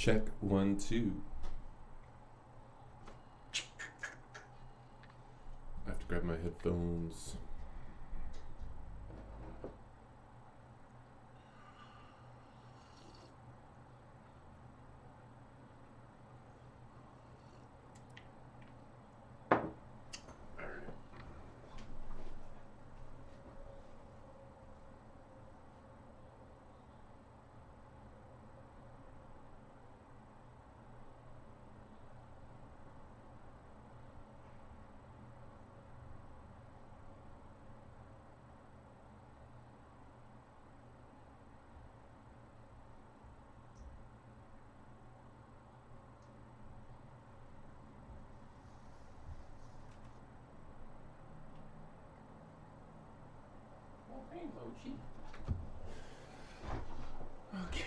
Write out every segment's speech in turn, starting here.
Check 1, 2. I have to grab my headphones. Okay.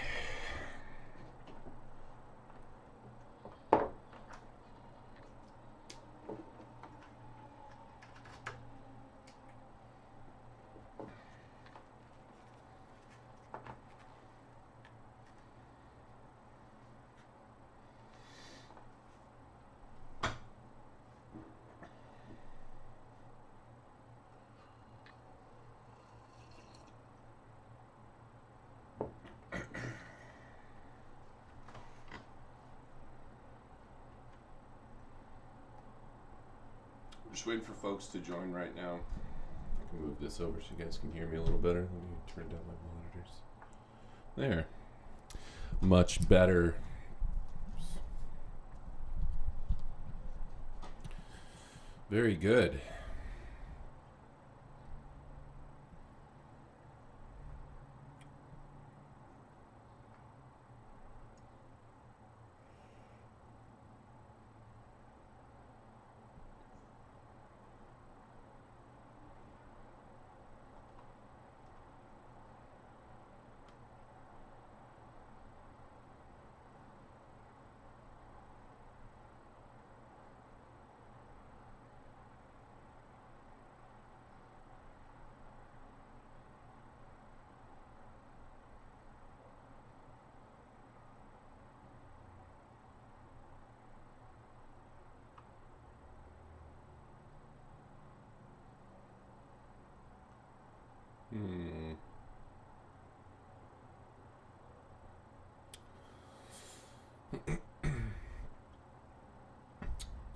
Just waiting for folks to join right now. I can move this over so you guys can hear me a little better. Let me turn down my monitors. There. Much better. Very good.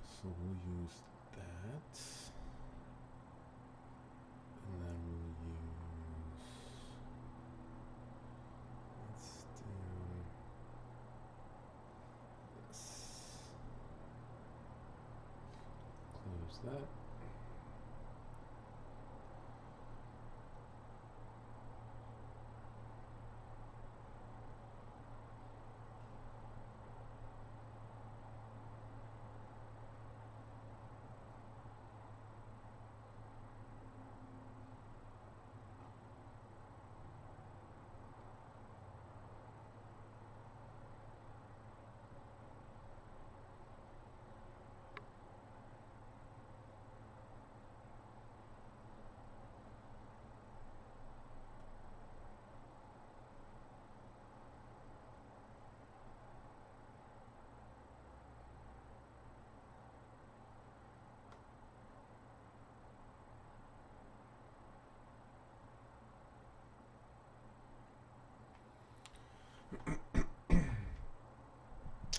So we'll use that. And then we'll use... Let's do this. Close that.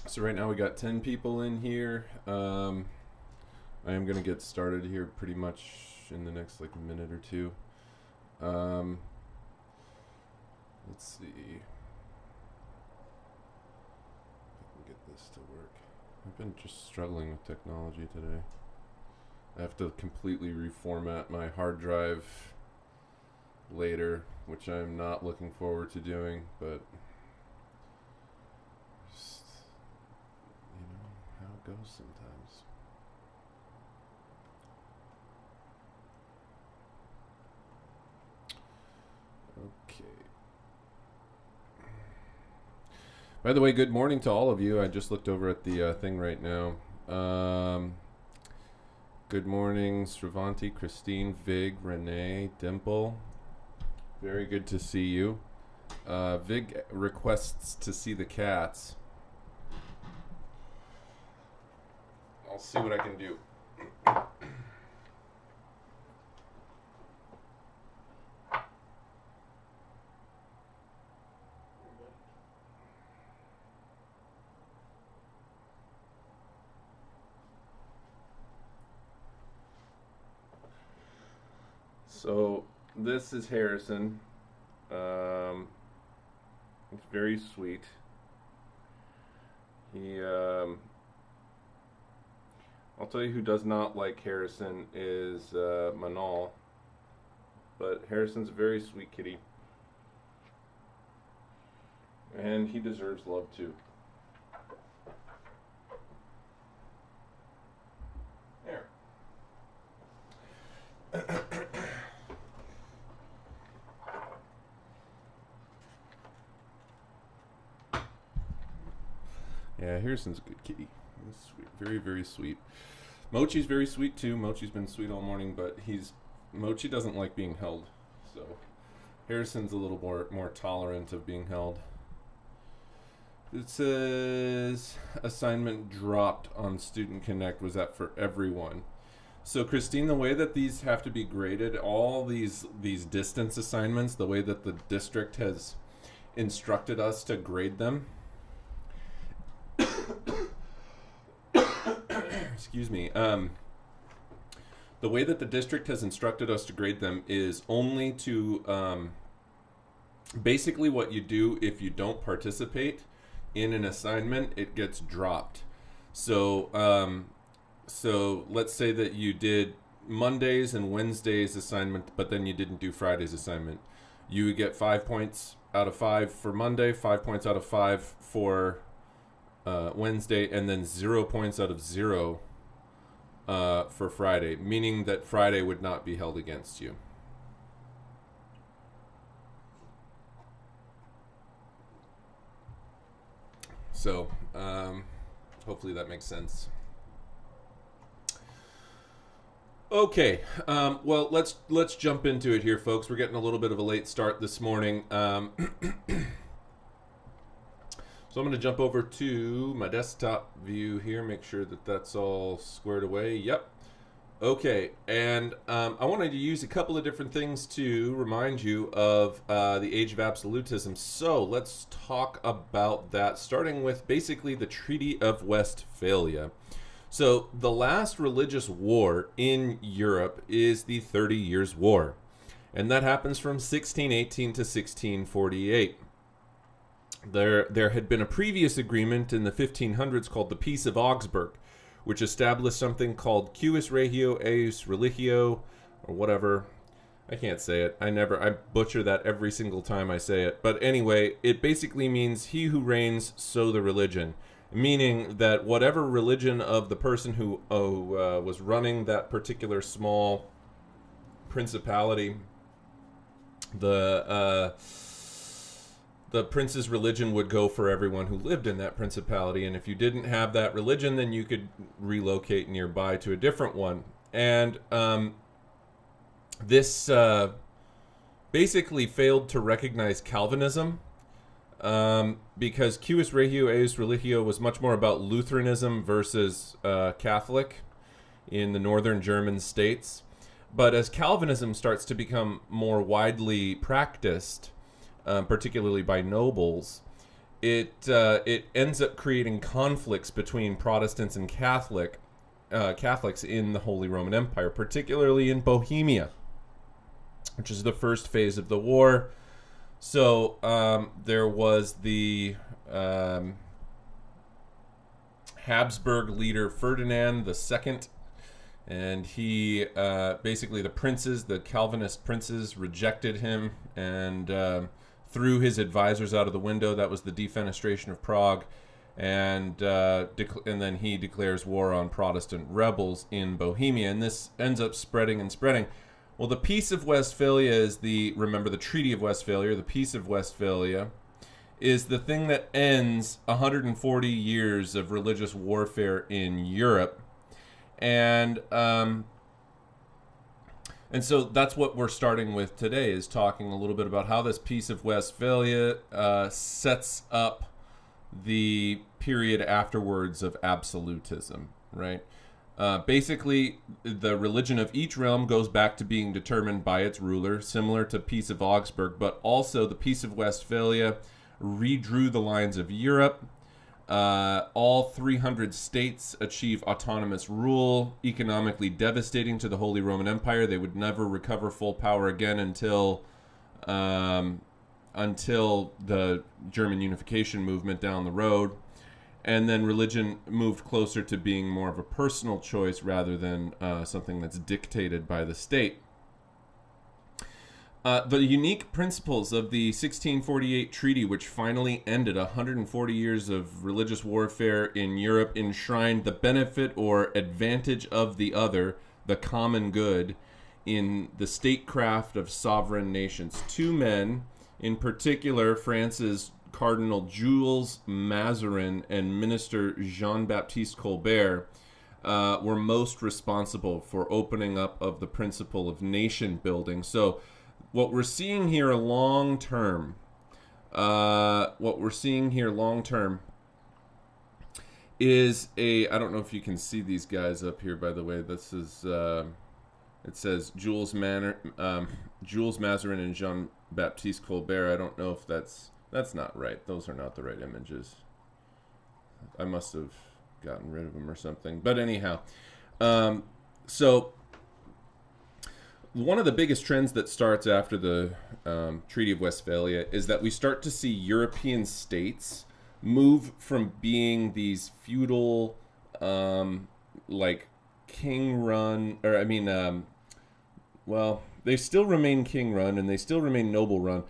So right now we got 10 people in here. I am going to get started here pretty much in the next minute or two. Let's see. If I can get this to work. I've been just struggling with technology today. I have to completely reformat my hard drive later, which I'm not looking forward to doing, but just, how it goes sometimes. Okay. By the way, good morning to all of you. I just looked over at the thing right now. Good morning, Sravanti, Christine, Vig, Renee, Dimple. Very good to see you. Vig requests to see the cats. I'll see what I can do. So this is Harrison. It's very sweet. I'll tell you who does not like Harrison is Manal. But Harrison's a very sweet kitty. And he deserves love too. There. Yeah, Harrison's a good kitty. He's sweet. Very, very sweet. Mochi's very sweet too. Mochi's been sweet all morning, but Mochi doesn't like being held. So Harrison's a little more tolerant of being held. It says assignment dropped on Student Connect. Was that for everyone? So Christine, the way that these have to be graded, all these distance assignments, the way that the district has instructed us to grade them. Excuse me. The way that the district has instructed us to grade them is only to basically what you do if you don't participate in an assignment, it gets dropped. So let's say that you did Mondays and Wednesdays assignment, but then you didn't do Friday's assignment. You would get 5 points out of 5 for Monday, 5 points out of 5 for Wednesday, and then 0 points out of 0 for Friday, meaning that Friday would not be held against you. So hopefully that makes sense. Okay, well let's jump into it here, folks. We're getting a little bit of a late start this morning. So I'm going to jump over to my desktop view here, make sure that that's all squared away. Yep. Okay, and I wanted to use a couple of different things to remind you of the Age of Absolutism. So let's talk about that, starting with basically the Treaty of Westphalia. So the last religious war in Europe is the 30 Years' War, and that happens from 1618 to 1648. There had been a previous agreement in the 1500s called the Peace of Augsburg, which established something called Cuius Regio Eius Religio, or whatever. I can't say it. I butcher that every single time I say it. But anyway, it basically means he who reigns, so the religion. Meaning that whatever religion of the person who was running that particular small principality, the prince's religion would go for everyone who lived in that principality, and if you didn't have that religion, then you could relocate nearby to a different one. And this basically failed to recognize Calvinism, because Cuius Regio Eius Religio was much more about Lutheranism versus Catholic in the northern German states. But as Calvinism starts to become more widely practiced, particularly by nobles, it ends up creating conflicts between Protestants and Catholics in the Holy Roman Empire, particularly in Bohemia, which is the first phase of the war. So there was the Habsburg leader Ferdinand II, and he basically the Calvinist princes rejected him and threw his advisors out of the window. That was the defenestration of Prague, and then he declares war on Protestant rebels in Bohemia, and this ends up spreading and spreading. Well, the Peace of Westphalia is remember the Treaty of Westphalia, the Peace of Westphalia, is the thing that ends 140 years of religious warfare in Europe, and so that's what we're starting with today, is talking a little bit about how this Peace of Westphalia sets up the period afterwards of absolutism, right? Basically, the religion of each realm goes back to being determined by its ruler, similar to Peace of Augsburg, but also the Peace of Westphalia redrew the lines of Europe. All 300 states achieve autonomous rule, economically devastating to the Holy Roman Empire. They would never recover full power again until the German unification movement down the road. And then religion moved closer to being more of a personal choice rather than something that's dictated by the state. The unique principles of the 1648 treaty, which finally ended 140 years of religious warfare in Europe, enshrined the benefit or advantage of the other, the common good, in the statecraft of sovereign nations. Two men, in particular, France's Cardinal Jules Mazarin and Minister Jean-Baptiste Colbert, were most responsible for opening up of the principle of nation building. So what we're seeing here long term is I don't know if you can see these guys up here, by the way. This is it says Jules Mazarin and Jean-Baptiste Colbert. I don't know if that's not right. Those are not the right images. I must have gotten rid of them or something. But anyhow, so one of the biggest trends that starts after the Treaty of Westphalia is that we start to see European states move from being these feudal, like king-run, or they still remain king-run and they still remain noble-run.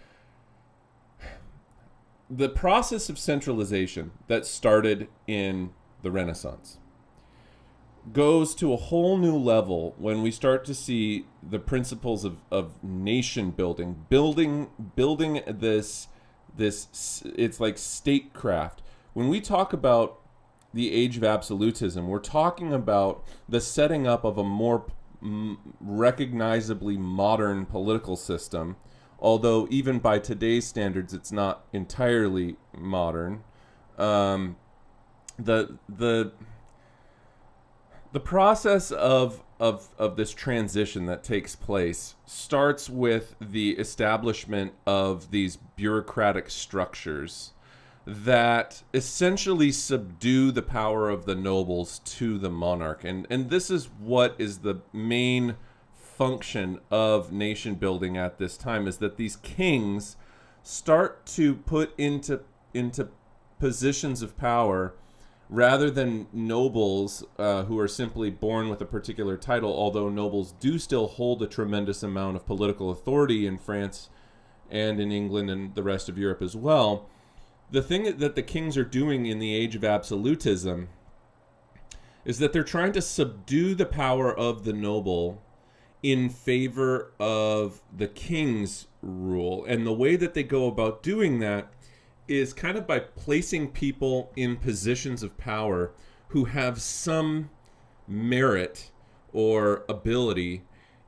The process of centralization that started in the Renaissance goes to a whole new level when we start to see the principles of nation building this it's like statecraft. When we talk about the age of absolutism, we're talking about the setting up of a more recognizably modern political system, although even by today's standards it's not entirely modern. The process of this transition that takes place starts with the establishment of these bureaucratic structures that essentially subdue the power of the nobles to the monarch. And this is what is the main function of nation building at this time, is that these kings start to put into positions of power, rather than nobles who are simply born with a particular title, although nobles do still hold a tremendous amount of political authority in France and in England and the rest of Europe as well. The thing that the kings are doing in the age of absolutism is that they're trying to subdue the power of the noble in favor of the king's rule. And the way that they go about doing that is kind of by placing people in positions of power who have some merit or ability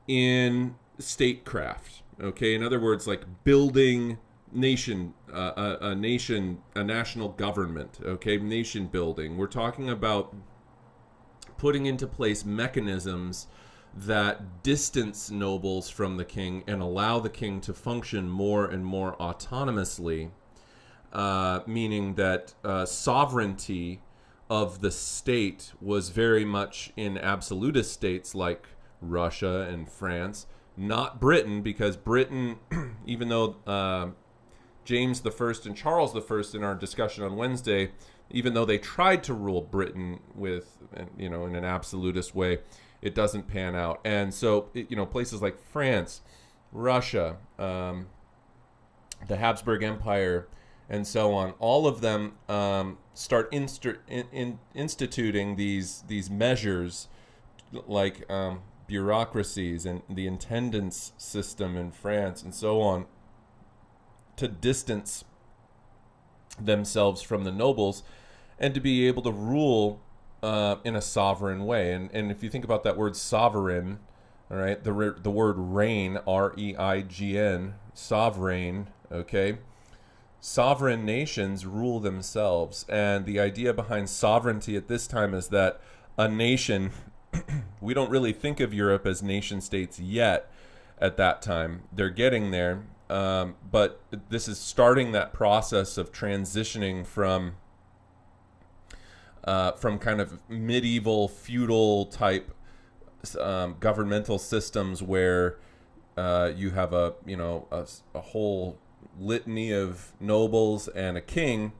in statecraft. Okay, in other words, like building a national government. Okay, nation building. We're talking about putting into place mechanisms that distance nobles from the king and allow the king to function more and more autonomously. Meaning that sovereignty of the state was very much in absolutist states like Russia and France, not Britain, because Britain, even though James I and Charles I in our discussion on Wednesday, even though they tried to rule Britain with, in an absolutist way, it doesn't pan out. And so, places like France, Russia, the Habsburg Empire, and so on, all of them start instituting these measures, like bureaucracies and the intendance system in France and so on, to distance themselves from the nobles and to be able to rule in a sovereign way. And if you think about that word sovereign, all right, the word reign, R-E-I-G-N, sovereign, okay? Sovereign nations rule themselves, and the idea behind sovereignty at this time is that a nation we don't really think of Europe as nation states yet at that time. They're getting there, but this is starting that process of transitioning from kind of medieval feudal type governmental systems where you have a whole litany of nobles and a king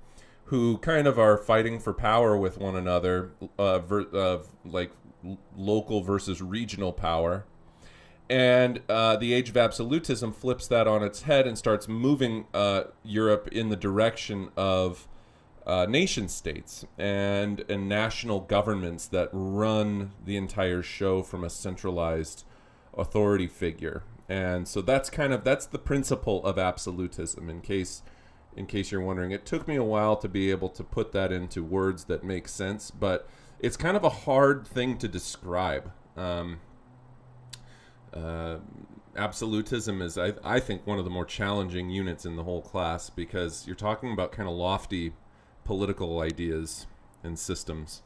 who kind of are fighting for power with one another, like local versus regional power. And the Age of Absolutism flips that on its head and starts moving Europe in the direction of nation states and national governments that run the entire show from a centralized authority figure. And so that's the principle of absolutism. In case you're wondering, it took me a while to be able to put that into words that make sense, but it's kind of a hard thing to describe. Absolutism is, I think, one of the more challenging units in the whole class, because you're talking about kind of lofty political ideas and systems.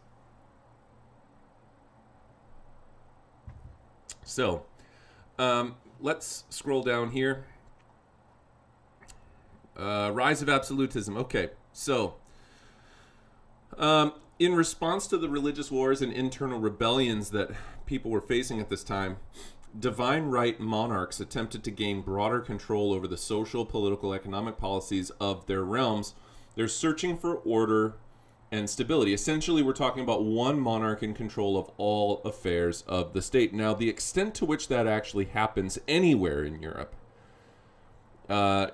So, let's scroll down here. Rise of absolutism. Okay, so in response to the religious wars and internal rebellions that people were facing at this time, divine right monarchs attempted to gain broader control over the social, political, economic policies of their realms. They're searching for order and stability. Essentially, we're talking about one monarch in control of all affairs of the state. Now, the extent to which that actually happens anywhere in Europe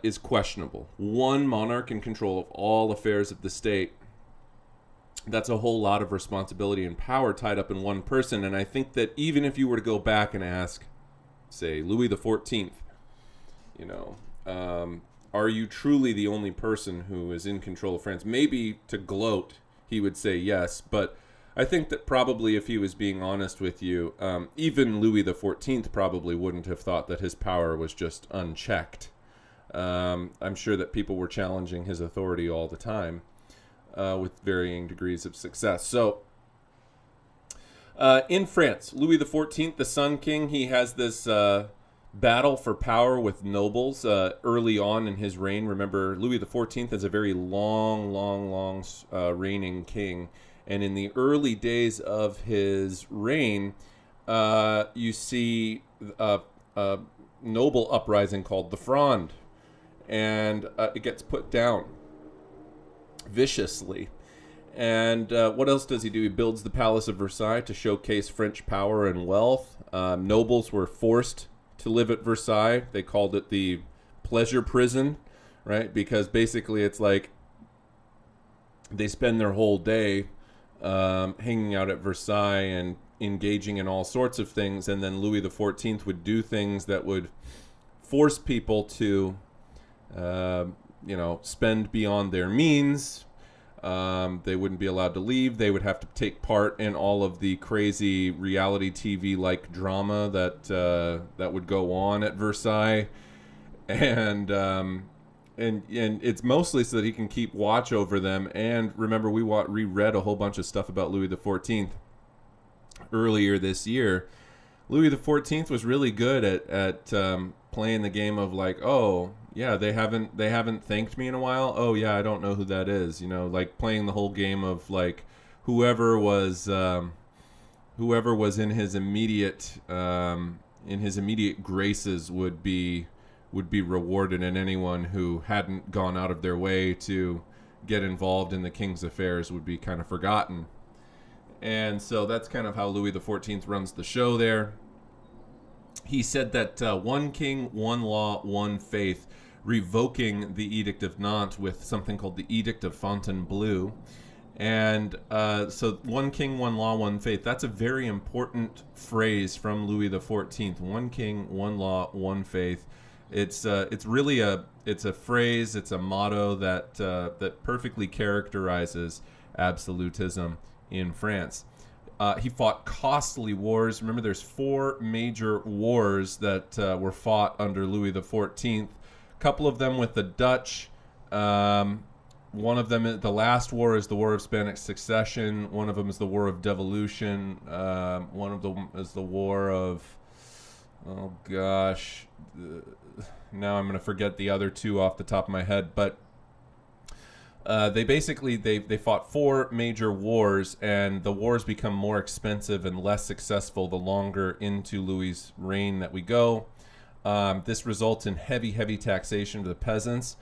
is questionable. One monarch in control of all affairs of the state, that's a whole lot of responsibility and power tied up in one person. And I think that even if you were to go back and ask, say, Louis XIV, are you truly the only person who is in control of France? Maybe to gloat, he would say yes, but I think that probably if he was being honest with you, even Louis XIV probably wouldn't have thought that his power was just unchecked. I'm sure that people were challenging his authority all the time with varying degrees of success. So, in France, Louis XIV, the Sun King, he has this battle for power with nobles early on in his reign. Remember, Louis XIV is a very long reigning king. And in the early days of his reign, you see a noble uprising called the Fronde. And it gets put down viciously. And what else does he do? He builds the Palace of Versailles to showcase French power and wealth. Nobles were forced to live at Versailles. They called it the pleasure prison, right? Because basically it's like they spend their whole day hanging out at Versailles and engaging in all sorts of things. And then Louis XIV would do things that would force people to, spend beyond their means. They wouldn't be allowed to leave. They would have to take part in all of the crazy reality TV-like drama that would go on at Versailles, and it's mostly so that he can keep watch over them. And remember, we reread a whole bunch of stuff about Louis XIV earlier this year. Louis XIV was really good at playing the game of like, oh yeah, they haven't thanked me in a while. Oh yeah, I don't know who that is. Like playing the whole game of like whoever was in his immediate graces would be rewarded, and anyone who hadn't gone out of their way to get involved in the king's affairs would be kind of forgotten. And so that's kind of how Louis XIV runs the show there. He said that one king, one law, one faith, revoking the Edict of Nantes with something called the Edict of Fontainebleau. And so one king, one law, one faith. That's a very important phrase from Louis XIV. One king, one law, one faith. It's really a phrase, it's a motto that perfectly characterizes absolutism in France. He fought costly wars. Remember, there's 4 major wars that were fought under Louis XIV. A couple of them with the Dutch, one of them, the last war, is the War of Spanish Succession. One of them is the War of Devolution. One of them is the War of, oh gosh, now I'm going to forget the other two off the top of my head. But they basically, they fought 4 major wars, and the wars become more expensive and less successful the longer into Louis's reign that we go. This results in heavy taxation to the peasants.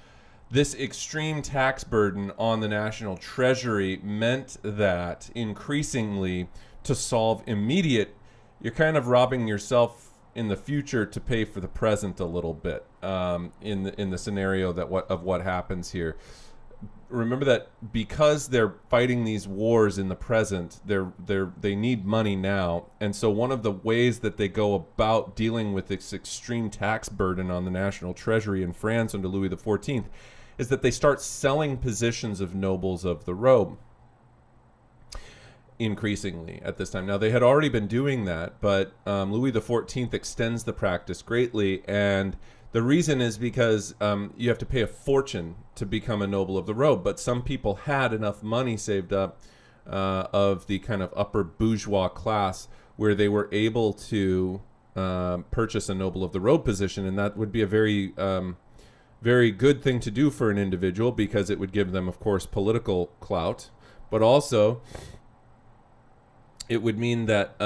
This extreme tax burden on the national treasury meant that increasingly, to solve immediate, you're kind of robbing yourself in the future to pay for the present a little bit, in the scenario that what happens here. Remember that because they're fighting these wars in the present, they need money now, and so one of the ways that they go about dealing with this extreme tax burden on the national treasury in France under Louis XIV is that they start selling positions of nobles of the robe increasingly at this time. Now, they had already been doing that, but Louis XIV extends the practice greatly, and the reason is because you have to pay a fortune to become a noble of the robe, but some people had enough money saved up of the kind of upper bourgeois class where they were able to purchase a noble of the robe position, and that would be a very good thing to do for an individual because it would give them, of course, political clout, but also it would mean that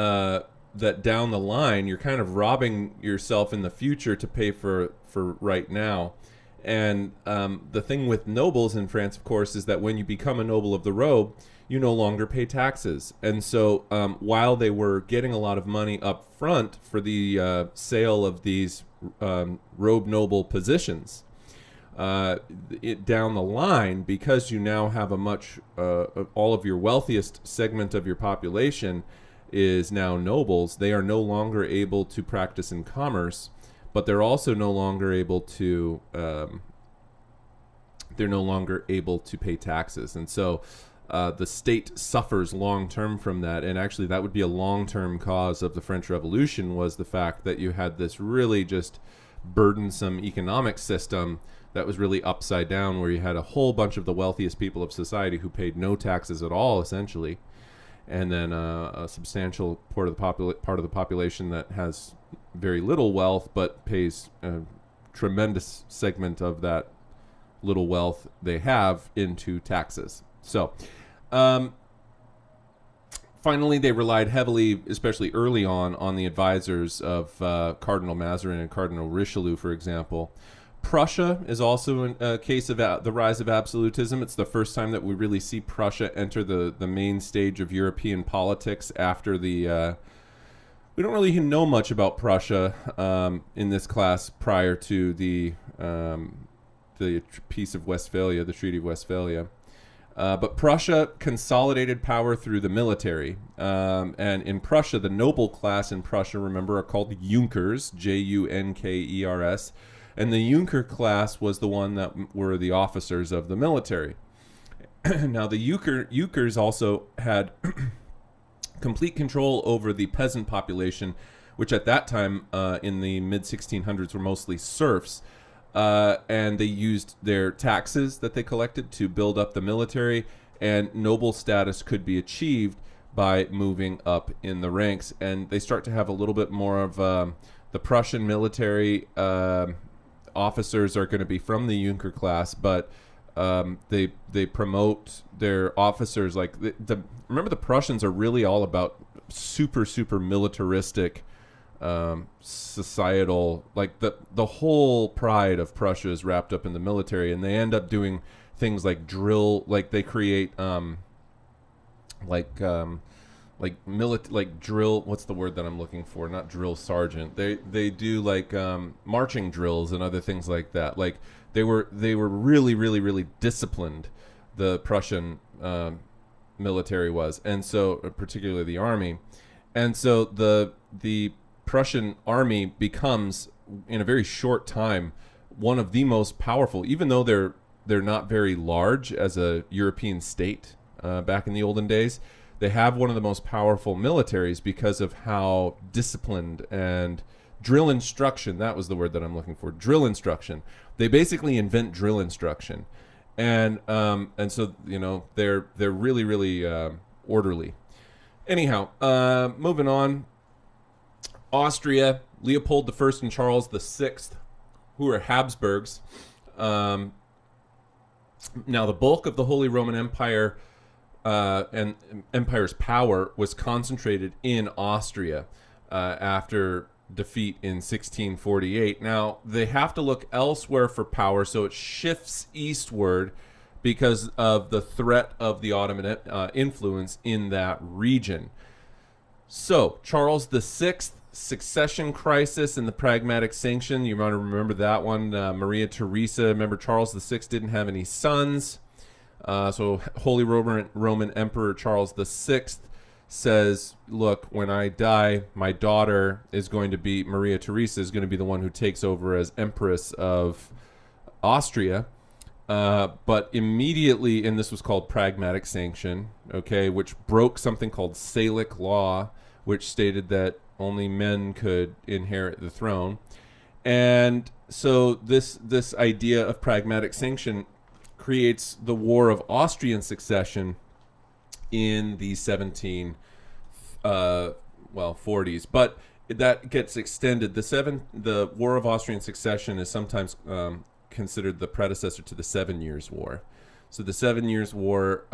that down the line you're kind of robbing yourself in the future to pay for right now. And the thing with nobles in France, of course, is that when you become a noble of the robe, you no longer pay taxes. And so while they were getting a lot of money up front for the sale of these robe noble positions, down the line, because you now have a much all of your wealthiest segment of your population is now nobles, they are no longer able to practice in commerce, but they're also no longer able to pay taxes. And so the state suffers long term from that, and actually that would be a long-term cause of the French Revolution, was the fact that you had this really just burdensome economic system that was really upside down, where you had a whole bunch of the wealthiest people of society who paid no taxes at all, essentially, and then a substantial part of the population that has very little wealth but pays a tremendous segment of that little wealth they have into taxes. So finally, they relied heavily, especially early on the advisors of Cardinal Mazarin and Cardinal Richelieu, for example. Prussia is also a case of the rise of absolutism. It's the first time that we really see Prussia enter the main stage of European politics after the... we don't really know much about Prussia in this class prior to the Peace of Westphalia, the Treaty of Westphalia. But Prussia consolidated power through the military. And in Prussia, the noble class in Prussia, remember, are called Junkers, Junkers. And the Junker class was the one that were the officers of the military. Now, the Junkers also had complete control over the peasant population, which at that time in the mid-1600s were mostly serfs. And they used their taxes that they collected to build up the military, and noble status could be achieved by moving up in the ranks. And they start to have a little bit more of the Prussian military officers are going to be from the Junker class, but they promote their officers like remember, the Prussians are really all about super militaristic societal, like the whole pride of Prussia is wrapped up in the military, and they end up doing things like drill, like they create drill, what's the word that I'm looking for? Not drill sergeant. They do like marching drills and other things like that. Like they were really disciplined, the Prussian military was, and so particularly the army. And so the Prussian army becomes, in a very short time, one of the most powerful, even though they're not very large as a European state back in the olden days. They have one of the most powerful militaries because of how disciplined and drill instruction, that was the word that I'm looking for, drill instruction. They basically invent drill instruction. and so they're really really orderly. Anyhow, moving on. Austria, Leopold I and Charles VI, who are Habsburgs. Now, the bulk of the Holy Roman Empire and empire's power was concentrated in Austria after defeat in 1648. Now, they have to look elsewhere for power, so it shifts eastward because of the threat of the Ottoman influence in that region. So, Charles VI, succession crisis and the Pragmatic Sanction. You want to remember that one. Maria Theresa. Remember, Charles VI didn't have any sons. So Holy Roman Emperor Charles VI says, look, when I die, my daughter is going to be, Maria Theresa is going to be the one who takes over as Empress of Austria. But immediately, and this was called Pragmatic Sanction, okay, which broke something called Salic law, which stated that only men could inherit the throne. And so this idea of Pragmatic Sanction creates the War of Austrian Succession in the 40s. But that gets extended. The War of Austrian Succession is sometimes considered the predecessor to the 7 Years' War. So the 7 Years' War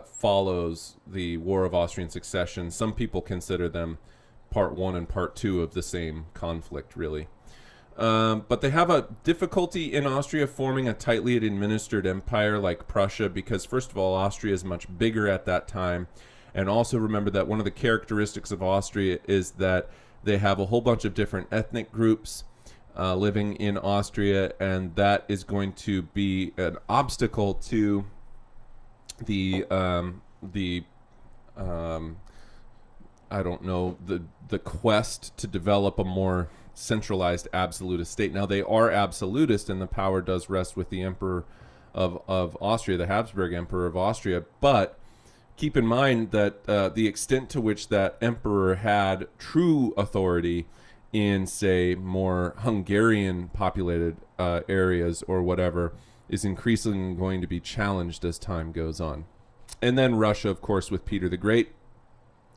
follows the War of Austrian Succession. Some people consider them part 1 and part 2 of the same conflict, really. But they have a difficulty in Austria forming a tightly administered empire like Prussia because, first of all, Austria is much bigger at that time. And also remember that one of the characteristics of Austria is that they have a whole bunch of different ethnic groups living in Austria, and that is going to be an obstacle to the quest to develop a more centralized absolutist state. Now, they are absolutist, and the power does rest with the Emperor of Austria, the Habsburg Emperor of Austria. But keep in mind that the extent to which that emperor had true authority in, say, more Hungarian-populated areas or whatever is increasingly going to be challenged as time goes on. And then Russia, of course, with Peter the Great,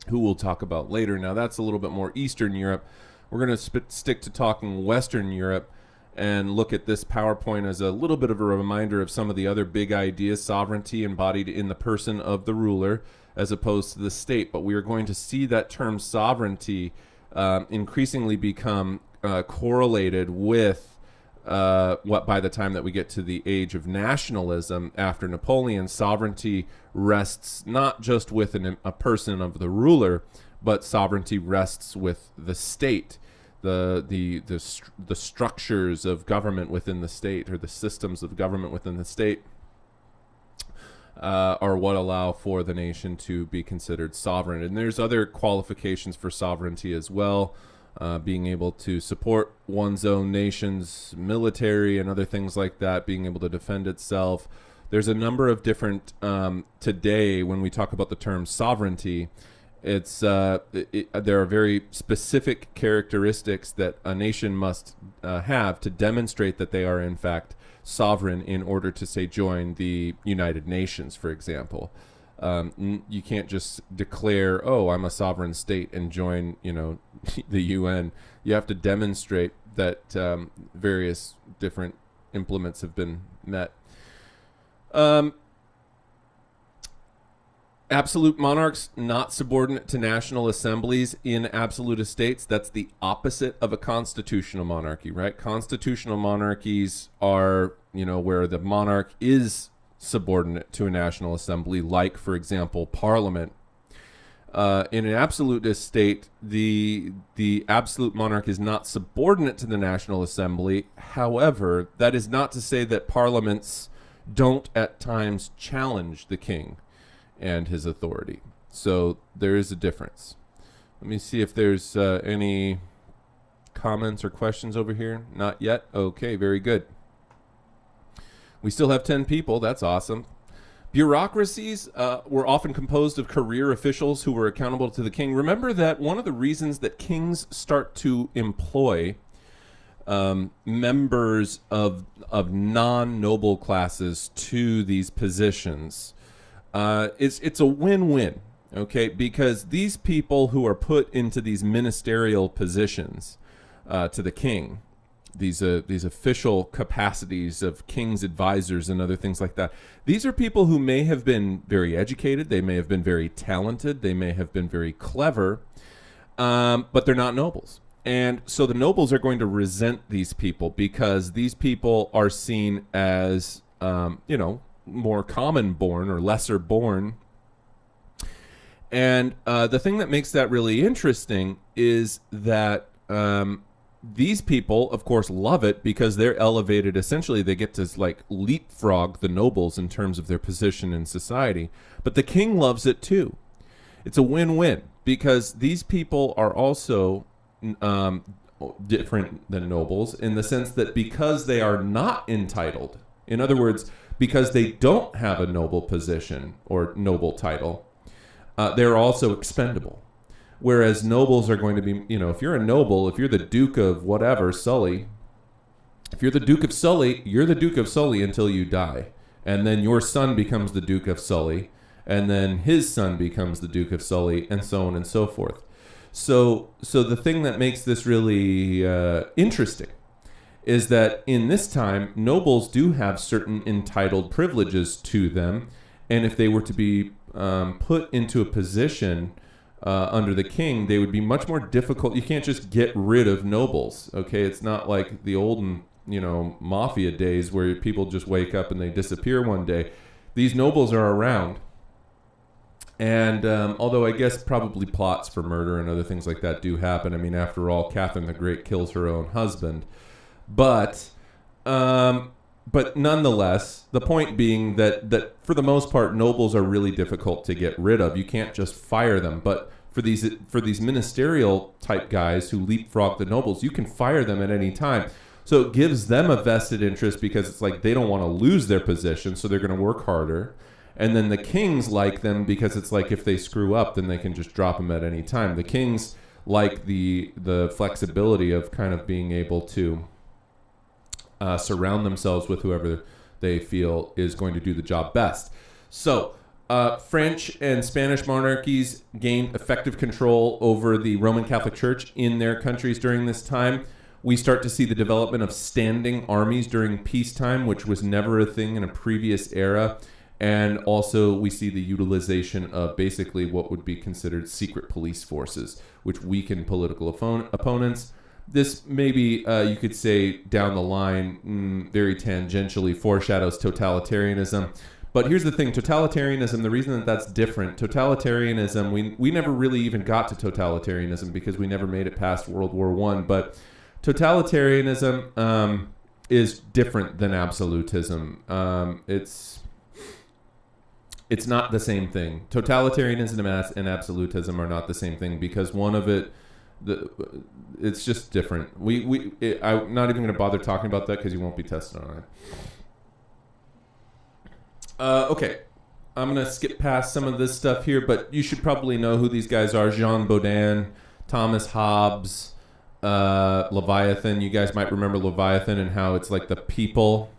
who we'll talk about later. Now, that's a little bit more Eastern Europe. We're going to stick to talking Western Europe and look at this PowerPoint as a little bit of a reminder of some of the other big ideas, sovereignty embodied in the person of the ruler as opposed to the state. But we are going to see that term sovereignty increasingly become correlated with what by the time that we get to the age of nationalism after Napoleon, sovereignty rests not just with a person of the ruler, but sovereignty rests with the state, the structures of government within the state, or the systems of government within the state, are what allow for the nation to be considered sovereign. And there's other qualifications for sovereignty as well. Being able to support one's own nation's military and other things like that, being able to defend itself. There's a number of different, today when we talk about the term sovereignty, there are very specific characteristics that a nation must have to demonstrate that they are in fact sovereign in order to, say, join the United Nations, for example. You can't just declare, oh, I'm a sovereign state and join, the UN. You have to demonstrate that various different implements have been met. Absolute monarchs not subordinate to national assemblies in absolutist states. That's the opposite of a constitutional monarchy, right? Constitutional monarchies are, where the monarch is subordinate to a national assembly, like, for example, Parliament. In an absolutist state, the absolute monarch is not subordinate to the National Assembly. However, that is not to say that parliaments don't at times challenge the king and his authority. So there is a difference. Let me see if there's any comments or questions over here. Not yet? Okay, very good. We still have 10 people. That's awesome. Bureaucracies were often composed of career officials who were accountable to the king. Remember that one of the reasons that kings start to employ members of non-noble classes to these positions, it's a win-win, okay? Because these people who are put into these ministerial positions to the king, these official capacities of king's advisors and other things like that, these are people who may have been very educated, they may have been very talented, they may have been very clever, but they're not nobles. And so the nobles are going to resent these people because these people are seen as, more common born or lesser born. And the thing that makes that really interesting is that these people, of course, love it because they're elevated. Essentially, they get to leapfrog the nobles in terms of their position in society. But the king loves it too. It's a win-win because these people are also different than nobles in the sense that because they are not entitled, in other words, because they don't have a noble position or noble title, they're also expendable. Whereas nobles are going to be, if you're a noble, if you're the Duke of whatever, Sully, if you're the Duke of Sully, you're the Duke of Sully until you die. And then your son becomes the Duke of Sully. And then his son becomes the Duke of Sully, and so on and so forth. So the thing that makes this really interesting is that in this time, nobles do have certain entitled privileges to them. And if they were to be put into a position under the king, they would be much more difficult. You can't just get rid of nobles, okay? It's not like the olden, mafia days where people just wake up and they disappear one day. These nobles are around. And although I guess probably plots for murder and other things like that do happen. I mean, after all, Catherine the Great kills her own husband. But nonetheless, the point being that for the most part, nobles are really difficult to get rid of. You can't just fire them. But for these ministerial type guys who leapfrog the nobles, you can fire them at any time. So it gives them a vested interest because it's like they don't want to lose their position, so they're going to work harder. And then the kings like them because it's like if they screw up, then they can just drop them at any time. The kings like the flexibility of kind of being able to surround themselves with whoever they feel is going to do the job best. So French and Spanish monarchies gained effective control over the Roman Catholic Church in their countries during this time. We start to see the development of standing armies during peacetime, which was never a thing in a previous era. And also we see the utilization of basically what would be considered secret police forces, which weaken political opponents. This maybe you could say down the line, very tangentially foreshadows totalitarianism. But here's the thing, totalitarianism, the reason that that's different, totalitarianism, we never really even got to totalitarianism because we never made it past World War I. But totalitarianism is different than absolutism. It's not the same thing. Totalitarianism and absolutism are not the same thing because one of it's just different. I'm not even going to bother talking about that because you won't be tested on it. Okay, I'm going to skip past some of this stuff here, but you should probably know who these guys are. Jean Baudin, Thomas Hobbes, Leviathan. You guys might remember Leviathan and how it's like the people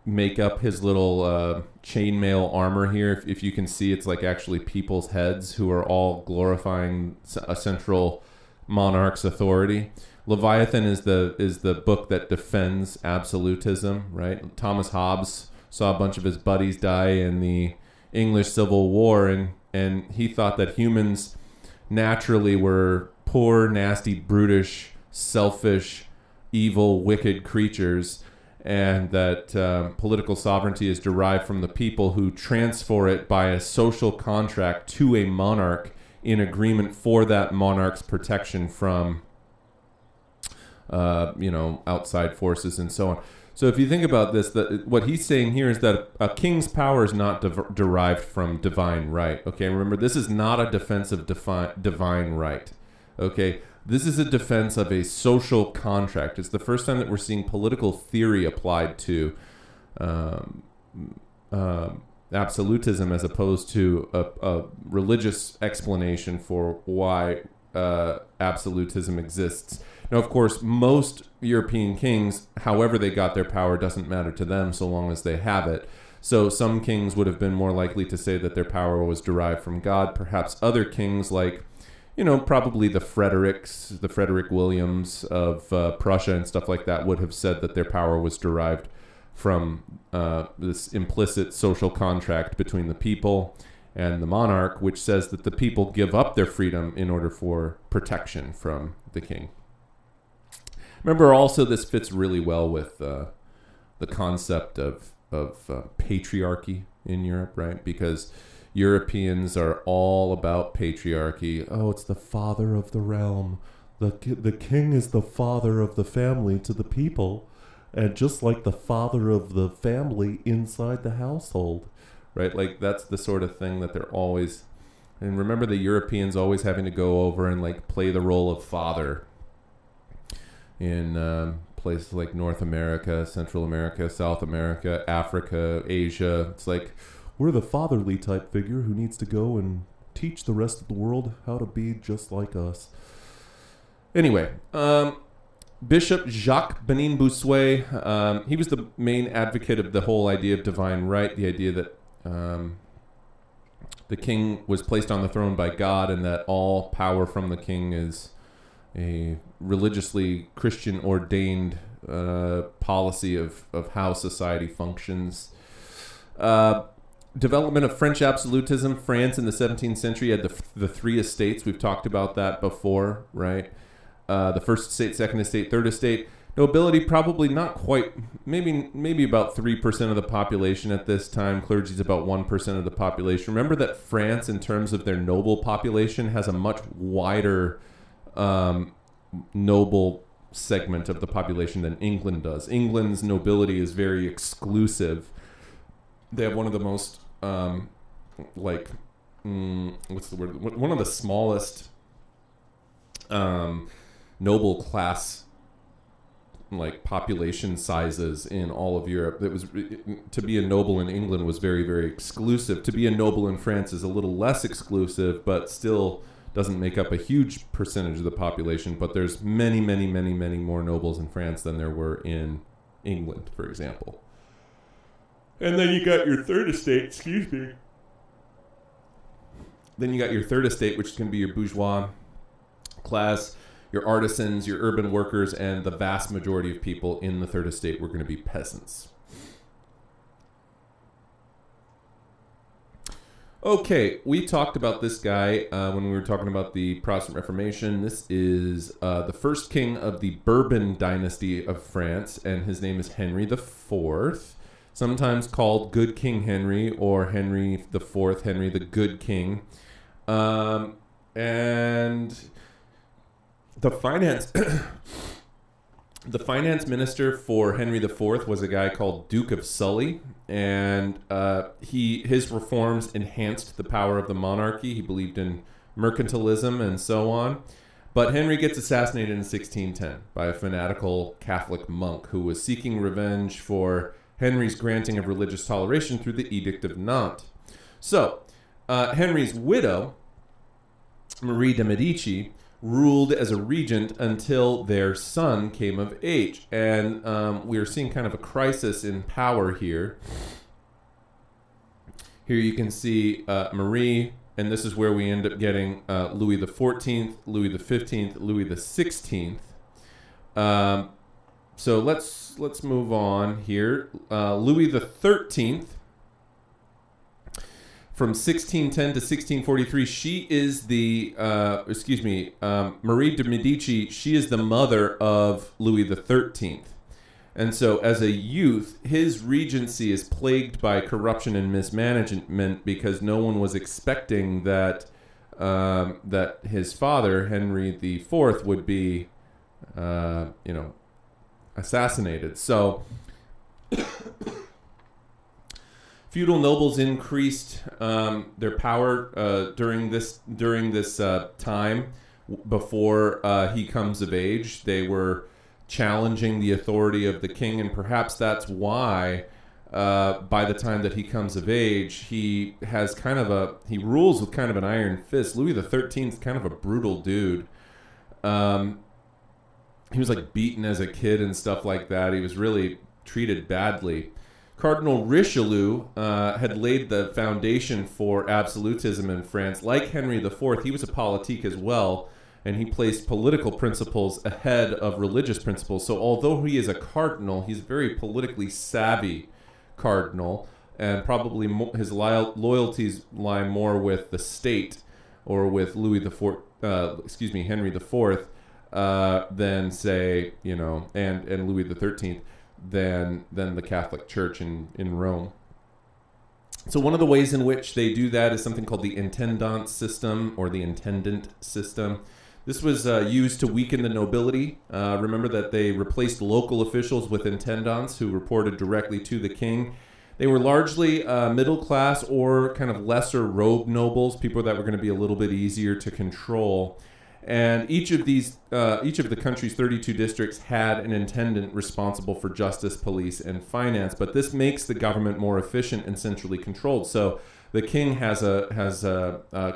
make up his little chainmail armor here. If you can see, it's like actually people's heads who are all glorifying a central monarch's authority. Leviathan is the book that defends absolutism, right? Thomas Hobbes saw a bunch of his buddies die in the English Civil War, and he thought that humans naturally were poor, nasty, brutish, selfish, evil, wicked creatures, and that political sovereignty is derived from the people who transfer it by a social contract to a monarch in agreement for that monarch's protection from outside forces and so on. So if you think about this, what he's saying here is that a king's power is not derived from divine right. Okay, remember, this is not a defense of divine right. Okay, this is a defense of a social contract. It's the first time that we're seeing political theory applied to absolutism as opposed to a religious explanation for why absolutism exists. Now, of course, most European kings, however they got their power, doesn't matter to them so long as they have it. So some kings would have been more likely to say that their power was derived from God. Perhaps other kings, like, probably the Frederick Williams of Prussia and stuff like that, would have said that their power was derived from this implicit social contract between the people and the monarch, which says that the people give up their freedom in order for protection from the king. Remember, also, this fits really well with the concept of patriarchy in Europe, right? Because Europeans are all about patriarchy. Oh, it's the father of the realm. The king is the father of the family to the people, and just like the father of the family inside the household, right? Like, that's the sort of thing that they're always... And remember the Europeans always having to go over and, like, play the role of father in places like North America, Central America, South America, Africa, Asia. It's like, we're the fatherly type figure who needs to go and teach the rest of the world how to be just like us. Anyway, Bishop Jacques Benin Bossuet, he was the main advocate of the whole idea of divine right, the idea that the king was placed on the throne by God and that all power from the king is a religiously Christian ordained policy of how society functions. Development of French absolutism. France in the 17th century had the three estates. We've talked about that before, right? The first estate, second estate, third estate. Nobility, probably not quite, maybe about 3% of the population at this time. Clergy is about 1% of the population. Remember that France, in terms of their noble population, has a much wider noble segment of the population than England does. England's nobility is very exclusive. They have one of the most, what's the word? One of the smallest noble class, like, population sizes in all of Europe. To be a noble in England was very, very exclusive. To be a noble in France is a little less exclusive, but still doesn't make up a huge percentage of the population. But there's many, many, many, many more nobles in France than there were in England, for example. And then you got your third estate, Then you got your third estate, which is going to be your bourgeois class, your artisans, your urban workers, and the vast majority of people in the third estate were going to be peasants. Okay, we talked about this guy when we were talking about the Protestant Reformation. This is the first king of the Bourbon dynasty of France, and his name is Henry IV, sometimes called Good King Henry or Henry IV, Henry the Good King. And the finance minister for Henry IV was a guy called Duke of Sully, and his reforms enhanced the power of the monarchy. He believed in mercantilism and so on. But Henry gets assassinated in 1610 by a fanatical Catholic monk who was seeking revenge for Henry's granting of religious toleration through the Edict of Nantes. So, Henry's widow, Marie de Medici, ruled as a regent until their son came of age. And we are seeing kind of a crisis in power here. Here you can see Marie, and this is where we end up getting Louis XIV, Louis XV, Louis XVI. So let's move on here. Louis XIII, from 1610 to 1643, she is the, Marie de Medici, she is the mother of Louis XIII. And so as a youth, his regency is plagued by corruption and mismanagement because no one was expecting that his father, Henry IV, would be, assassinated. So feudal nobles increased their power during this time before he comes of age. They were challenging the authority of the king, and perhaps that's why by the time that he comes of age, he rules with kind of an iron fist. Louis XIII is kind of a brutal dude. he was like beaten as a kid and stuff like that. He was really treated badly. Cardinal Richelieu had laid the foundation for absolutism in France. Like Henry IV, he was a politique as well, and he placed political principles ahead of religious principles. So although he is a cardinal, he's a very politically savvy cardinal, and probably his loyalties lie more with the state or with Henry IV, than say, and Louis XIII. Than the Catholic Church in Rome. So one of the ways in which they do that is something called the intendant system or the intendant system. This was used to weaken the nobility. Remember that they replaced local officials with intendants who reported directly to the king. They were largely middle class or kind of lesser robed nobles, people that were going to be a little bit easier to control. And each of the country's 32 districts had an intendant responsible for justice, police, and finance. But this makes the government more efficient and centrally controlled. So the king has a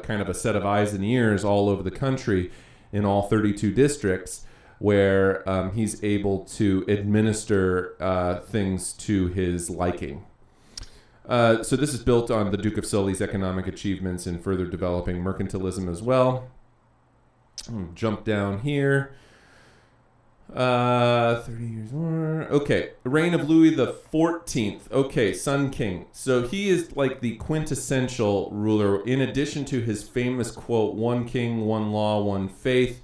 kind of a set of eyes and ears all over the country in all 32 districts, where he's able to administer things to his liking. So this is built on the Duke of Sully's economic achievements in further developing mercantilism as well. Jump down here. 30 years more. Okay, reign of Louis the 14th. Okay, Sun King. So he is like the quintessential ruler. In addition to his famous quote, "One king, one law, one faith,"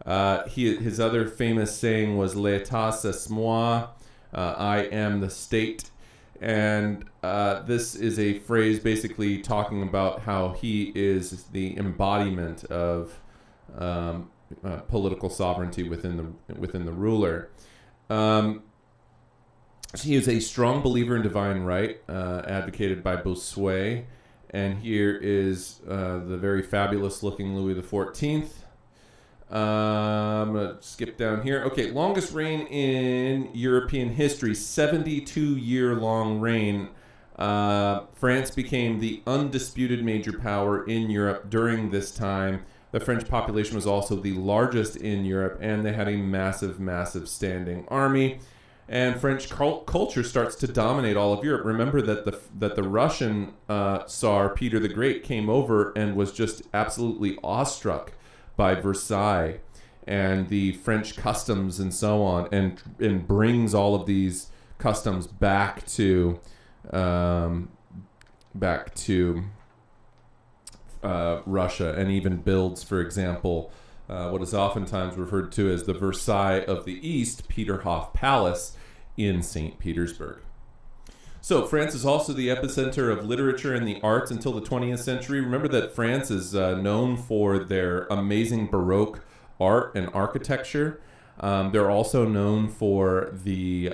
his other famous saying was "L'État c'est moi," I am the state. And this is a phrase basically talking about how he is the embodiment of political sovereignty within the ruler. He is a strong believer in divine right, advocated by Bossuet. And here is the very fabulous looking Louis XIV. I'm going to skip down here. Okay, longest reign in European history, 72-year long reign. France became the undisputed major power in Europe during this time. The French population was also the largest in Europe, and they had a massive, massive standing army. And French culture starts to dominate all of Europe. Remember that the Russian Tsar, Peter the Great, came over and was just absolutely awestruck by Versailles and the French customs and so on, and brings all of these customs back to Russia, and even builds, for example, what is oftentimes referred to as the Versailles of the East, Peterhof Palace in St. Petersburg. So France is also the epicenter of literature and the arts until the 20th century. Remember that France is known for their amazing Baroque art and architecture. They're also known for the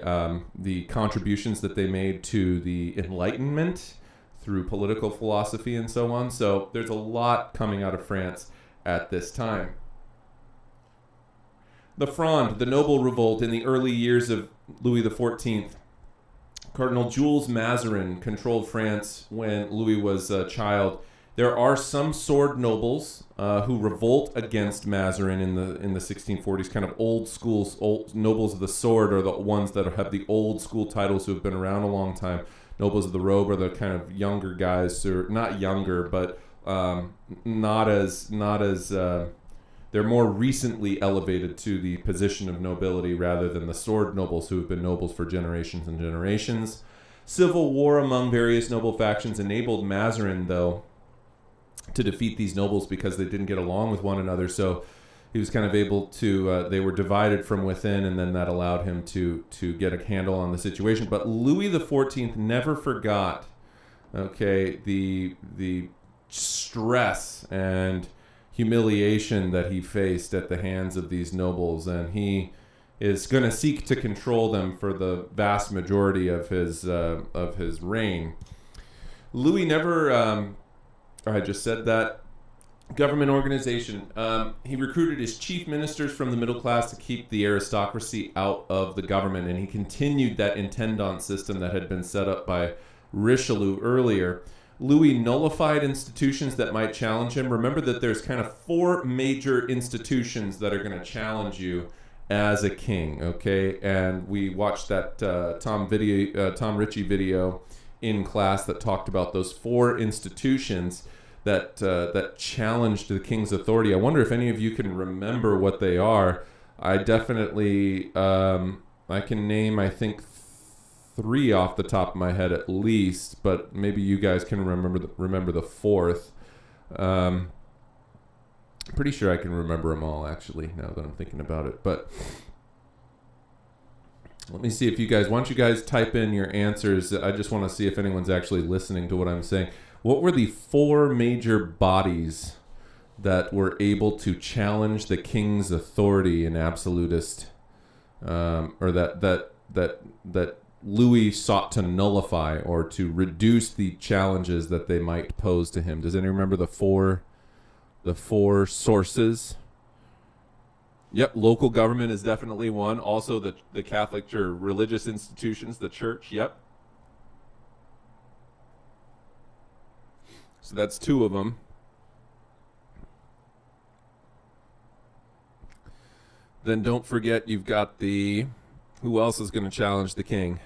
contributions that they made to the Enlightenment through political philosophy and so on. So there's a lot coming out of France at this time. The Fronde, the noble revolt in the early years of Louis XIV. Cardinal Jules Mazarin controlled France when Louis was a child. There are some sword nobles who revolt against Mazarin in the 1640s, kind of old nobles of the sword are the ones that have the old school titles who have been around a long time. Nobles of the robe are the kind of younger guys, or not younger, but not as they're more recently elevated to the position of nobility rather than the sword nobles who have been nobles for generations and generations. Civil war among various noble factions enabled Mazarin, though, to defeat these nobles because they didn't get along with one another. So he was kind of able to, they were divided from within, and then that allowed him to get a handle on the situation. But Louis XIV never forgot, the stress and humiliation that he faced at the hands of these nobles, and he is going to seek to control them for the vast majority of his reign. Louis never, I just said that. Government organization. He recruited his chief ministers from the middle class to keep the aristocracy out of the government, and he continued that intendant system that had been set up by Richelieu earlier. Louis nullified institutions that might challenge him. Remember that there's kind of four major institutions that are going to challenge you as a king, okay? And we watched that Tom Ritchie video in class that talked about those 4 institutions that challenged the king's authority. I wonder if any of you can remember what they are. I definitely, I can name, I think, 3 off the top of my head at least, but maybe you guys can remember the 4th. Pretty sure I can remember them all, actually, now that I'm thinking about it. But let me see if you guys, why don't you guys type in your answers? I just want to see if anyone's actually listening to what I'm saying. What were the 4 major bodies that were able to challenge the king's authority in absolutist, or that Louis sought to nullify or to reduce the challenges that they might pose to him? Does anyone remember the four sources? Yep, local government is definitely one. Also, the Catholic or religious institutions, the church. Yep. So that's 2 of them. Then don't forget you've got who else is going to challenge the king?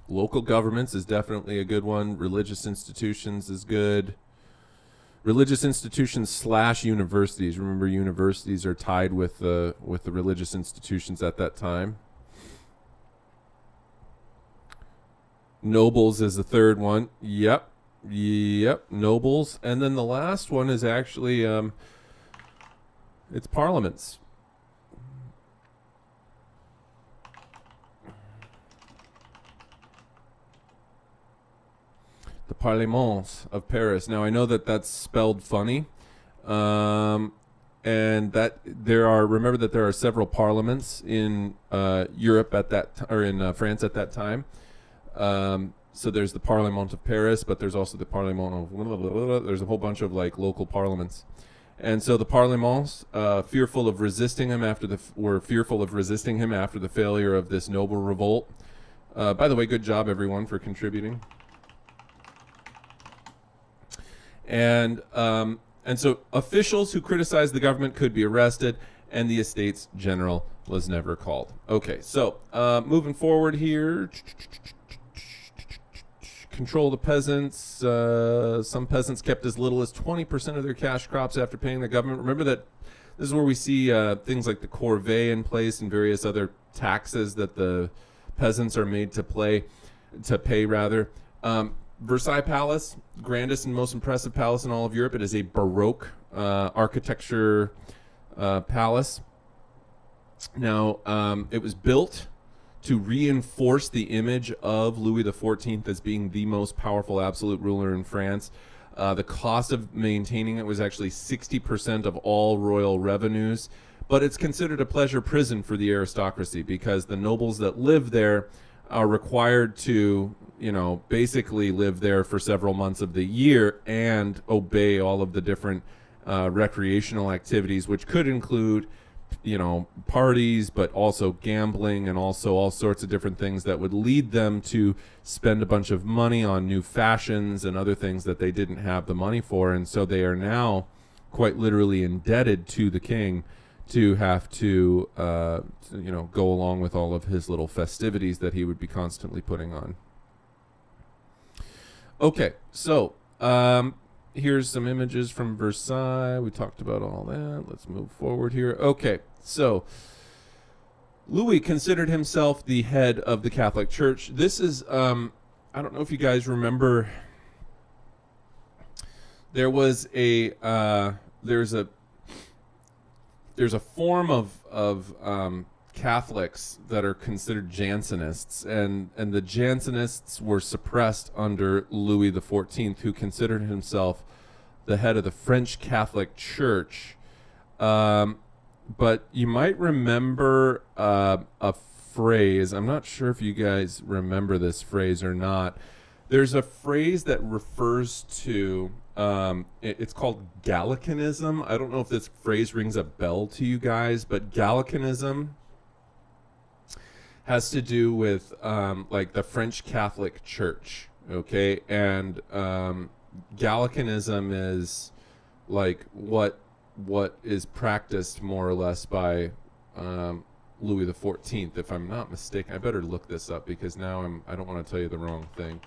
Local governments is definitely a good one. Religious institutions is good. Religious institutions / universities. Remember, universities are tied with the religious institutions at that time. Nobles is the 3rd one. Yep, nobles. And then the last one is actually it's parliaments. The Parlements of Paris. Now, I know that that's spelled funny, and that remember that there are several parliaments in Europe at that or in France at that time. So there's the Parlement of Paris, but there's also the Parlement of there's a whole bunch of like local parliaments. And so the Parlements, fearful of resisting him after the failure of this noble revolt. By the way, good job everyone for contributing. And so officials who criticized the government could be arrested, and the Estates General was never called. Okay, so moving forward here. Control the peasants. Some peasants kept as little as 20% of their cash crops after paying the government. Remember that this is where we see things like the corvée in place and various other taxes that the peasants are made to pay. Versailles Palace, grandest and most impressive palace in all of Europe. It is a Baroque architecture palace. Now, it was built to reinforce the image of Louis XIV as being the most powerful absolute ruler in France. The cost of maintaining it was actually 60% of all royal revenues, but it's considered a pleasure prison for the aristocracy because the nobles that live there are required to, basically live there for several months of the year and obey all of the different recreational activities, which could include parties, but also gambling and also all sorts of different things that would lead them to spend a bunch of money on new fashions and other things that they didn't have the money for. And so they are now quite literally indebted to the king to have to, go along with all of his little festivities that he would be constantly putting on. Okay, so here's some images from Versailles. We talked about all that. Let's move forward here. Okay, so Louis considered himself the head of the Catholic Church. This is, I don't know if you guys remember, there's a form of Catholics that are considered Jansenists, and the Jansenists were suppressed under Louis XIV, who considered himself the head of the French Catholic Church. But you might remember a phrase. I'm not sure if you guys remember this phrase or not. There's a phrase that refers to, it's called Gallican Ism. I don't know if this phrase rings a bell to you guys, but Gallican Ism has to do with like the French Catholic Church, okay? And Gallicanism is like what is practiced more or less by Louis XIV, if I'm not mistaken. I better look this up because now I don't want to tell you the wrong thing.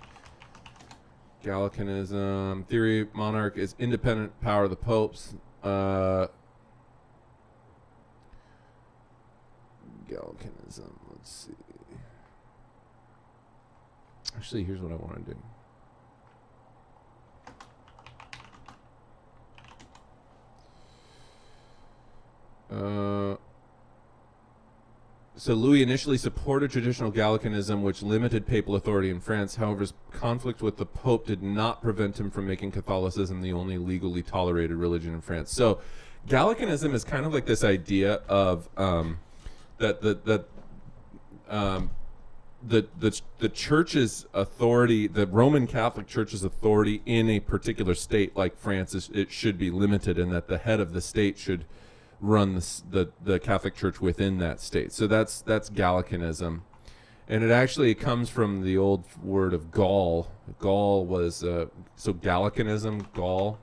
Gallican Ism theory: monarch is independent power of the popes. Gallicanism. Let's see. Actually, here's what I want to do. So Louis initially supported traditional Gallicanism, which limited papal authority in France. However, his conflict with the Pope did not prevent him from making Catholicism the only legally tolerated religion in France. So Gallicanism is kind of like this idea of the church's authority, the Roman Catholic Church's authority in a particular state like France, it should be limited, and that the head of the state should run the Catholic Church within that state. So that's Gallicanism, and it comes from the old word of Gaul. Gaul was so Gallicanism, Gaul.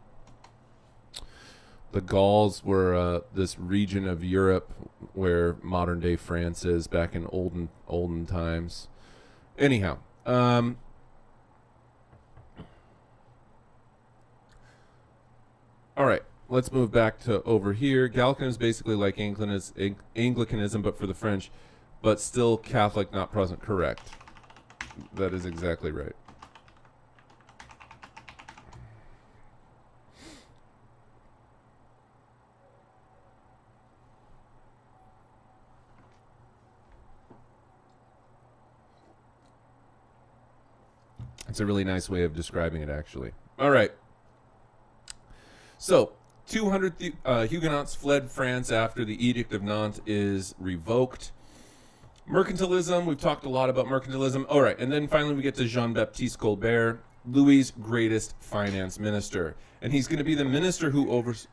The Gauls were this region of Europe where modern day France is back in olden times. Anyhow, all right. Let's move back to over here. Gallicanism is basically like Anglicanism, but for the French, but still Catholic, not Protestant. Correct. That is exactly right. It's a really nice way of describing it, actually. All right. So, 200 Huguenots fled France after the Edict of Nantes is revoked. Mercantilism, we've talked a lot about mercantilism. All right, and then finally we get to Jean-Baptiste Colbert, Louis' greatest finance minister. And he's going to be the minister who oversees...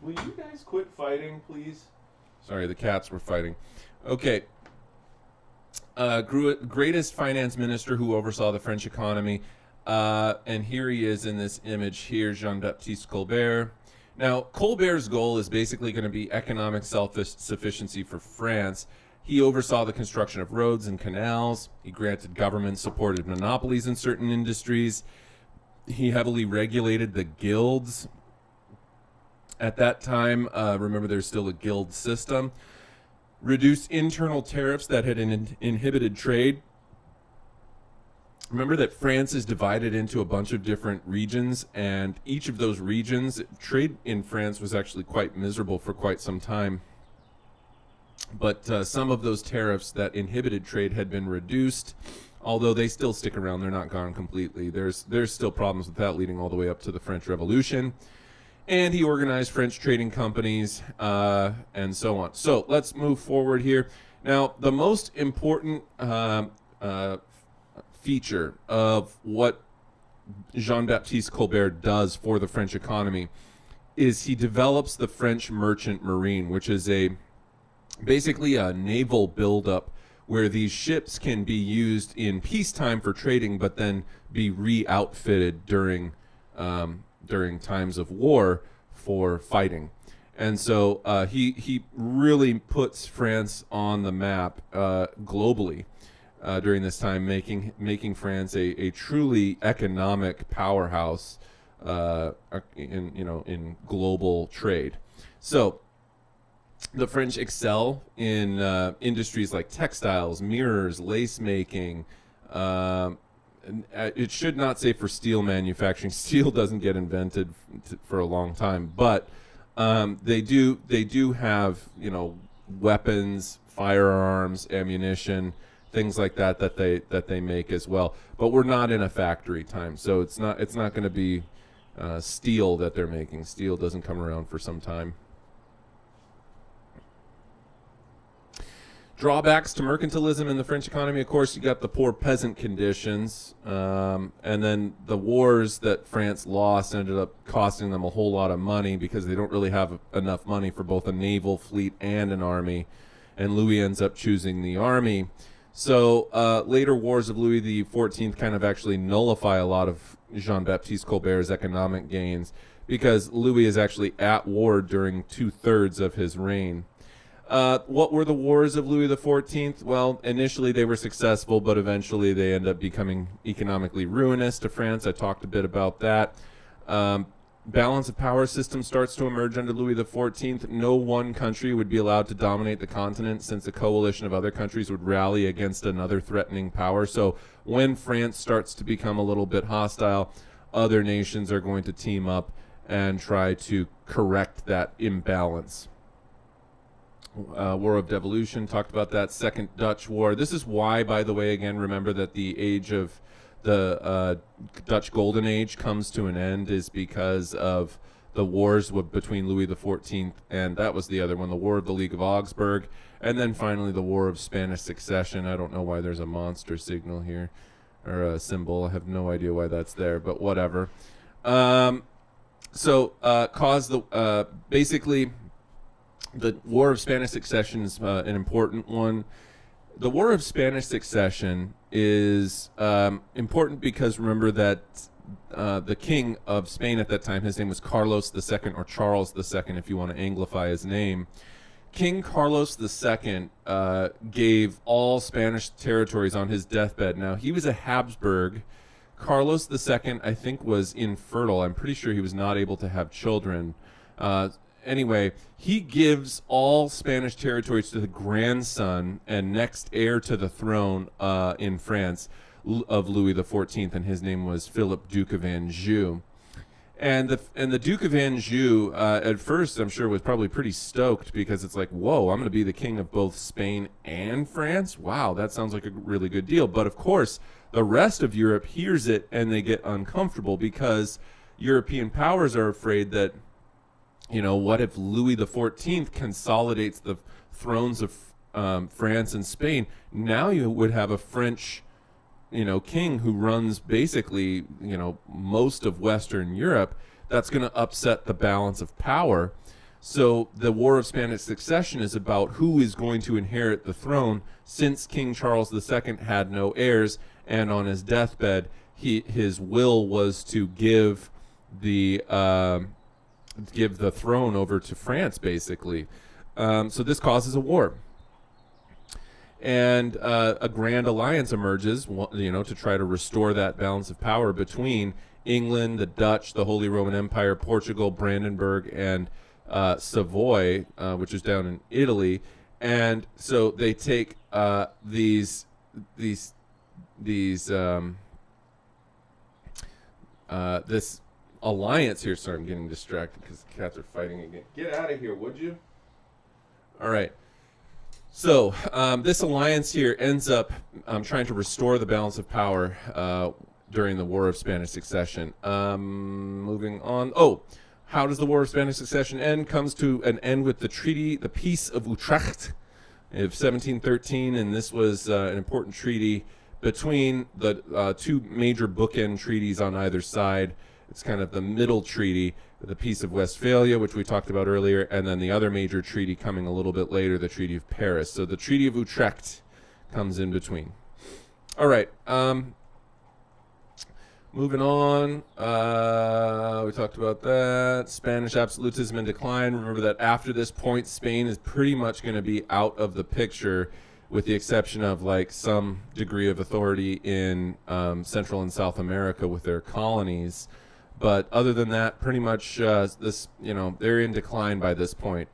Will you guys quit fighting, please? Sorry, the cats were fighting. Okay. Greatest finance minister who oversaw the French economy. And here he is in this image here, Jean-Baptiste Colbert. Now, Colbert's goal is basically going to be economic self-sufficiency for France. He oversaw the construction of roads and canals. He granted government-supported monopolies in certain industries. He heavily regulated the guilds. At that time, remember, there's still a guild system. Reduced internal tariffs that had inhibited trade. Remember that France is divided into a bunch of different regions, and each of those regions, trade in France was actually quite miserable for quite some time. But some of those tariffs that inhibited trade had been reduced, although they still stick around. They're not gone completely. There's still problems with that, leading all the way up to the French Revolution. And he organized French trading companies and so on. So let's move forward here. Now, the most important feature of what Jean-Baptiste Colbert does for the French economy is he develops the French merchant marine, which is basically a naval buildup where these ships can be used in peacetime for trading, but then be re-outfitted during times of war for fighting. And so he really puts France on the map globally. During this time, making France a truly economic powerhouse in global trade. So the French excel in industries like textiles, mirrors, lace making. It should not say for steel manufacturing. Steel doesn't get invented for a long time, but they do have weapons, firearms, ammunition, things like that they make as well. But we're not in a factory time, so it's not going to be steel that they're making. Steel doesn't come around for some time. Drawbacks to mercantilism in the French economy, of course, you got the poor peasant conditions, and then the wars that France lost ended up costing them a whole lot of money because they don't really have enough money for both a naval fleet and an army, and Louis ends up choosing the army. So later wars of Louis XIV kind of actually nullify a lot of Jean-Baptiste Colbert's economic gains because Louis is actually at war during 2/3 of his reign. What were the wars of Louis XIV? Well, initially they were successful, but eventually they end up becoming economically ruinous to France. I talked a bit about that. Balance of power system starts to emerge under Louis XIV. No one country would be allowed to dominate the continent, since a coalition of other countries would rally against another threatening power. So when France starts to become a little bit hostile, other nations are going to team up and try to correct that imbalance. War of Devolution, talked about that. Second Dutch War. This is why, by the way, again, remember that the age of the Dutch Golden Age comes to an end is because of the wars between Louis XIV and that was the other one, the War of the League of Augsburg, and then finally the War of Spanish Succession. I don't know why there's a monster signal here, or a symbol. I have no idea why that's there, but whatever. Basically, the War of Spanish Succession is an important one. The War of Spanish Succession is important because remember that the king of Spain at that time, his name was Carlos II, or Charles II if you want to anglify his name. King Carlos II gave all Spanish territories on his deathbed. Now, he was a Habsburg. Carlos II, I think, was infertile. I'm pretty sure he was not able to have children. Anyway, he gives all Spanish territories to the grandson and next heir to the throne in France of Louis XIV, and his name was Philip, Duke of Anjou. And the Duke of Anjou, at first, I'm sure, was probably pretty stoked because it's like, whoa, I'm going to be the king of both Spain and France? Wow, that sounds like a really good deal. But of course, the rest of Europe hears it and they get uncomfortable because European powers are afraid that, you know, what if Louis XIV consolidates the thrones of France and Spain? Now you would have a French, you know, king who runs basically, you know, most of Western Europe. That's going to upset the balance of power. So the War of Spanish Succession is about who is going to inherit the throne, since King Charles II had no heirs, and on his deathbed, his will was to give the throne over to France, basically. So this causes a war. And a grand alliance emerges, you know, to try to restore that balance of power between England, the Dutch, the Holy Roman Empire, Portugal, Brandenburg, and Savoy, which is down in Italy. And so they take this alliance here. Sorry, I'm getting distracted because the cats are fighting again. Get out of here, would you? All right. So this alliance here ends up trying to restore the balance of power during the War of Spanish Succession. Moving on. Oh, how does the War of Spanish Succession end? Comes to an end with the treaty, the Peace of Utrecht of 1713, and this was an important treaty between the two major bookend treaties on either side. It's kind of the middle treaty, the Peace of Westphalia, which we talked about earlier, and then the other major treaty coming a little bit later, the Treaty of Paris. So the Treaty of Utrecht comes in between. All right. Moving on. We talked about that. Spanish absolutism in decline. Remember that after this point, Spain is pretty much going to be out of the picture, with the exception of like some degree of authority in Central and South America with their colonies. But other than that, pretty much they're in decline by this point.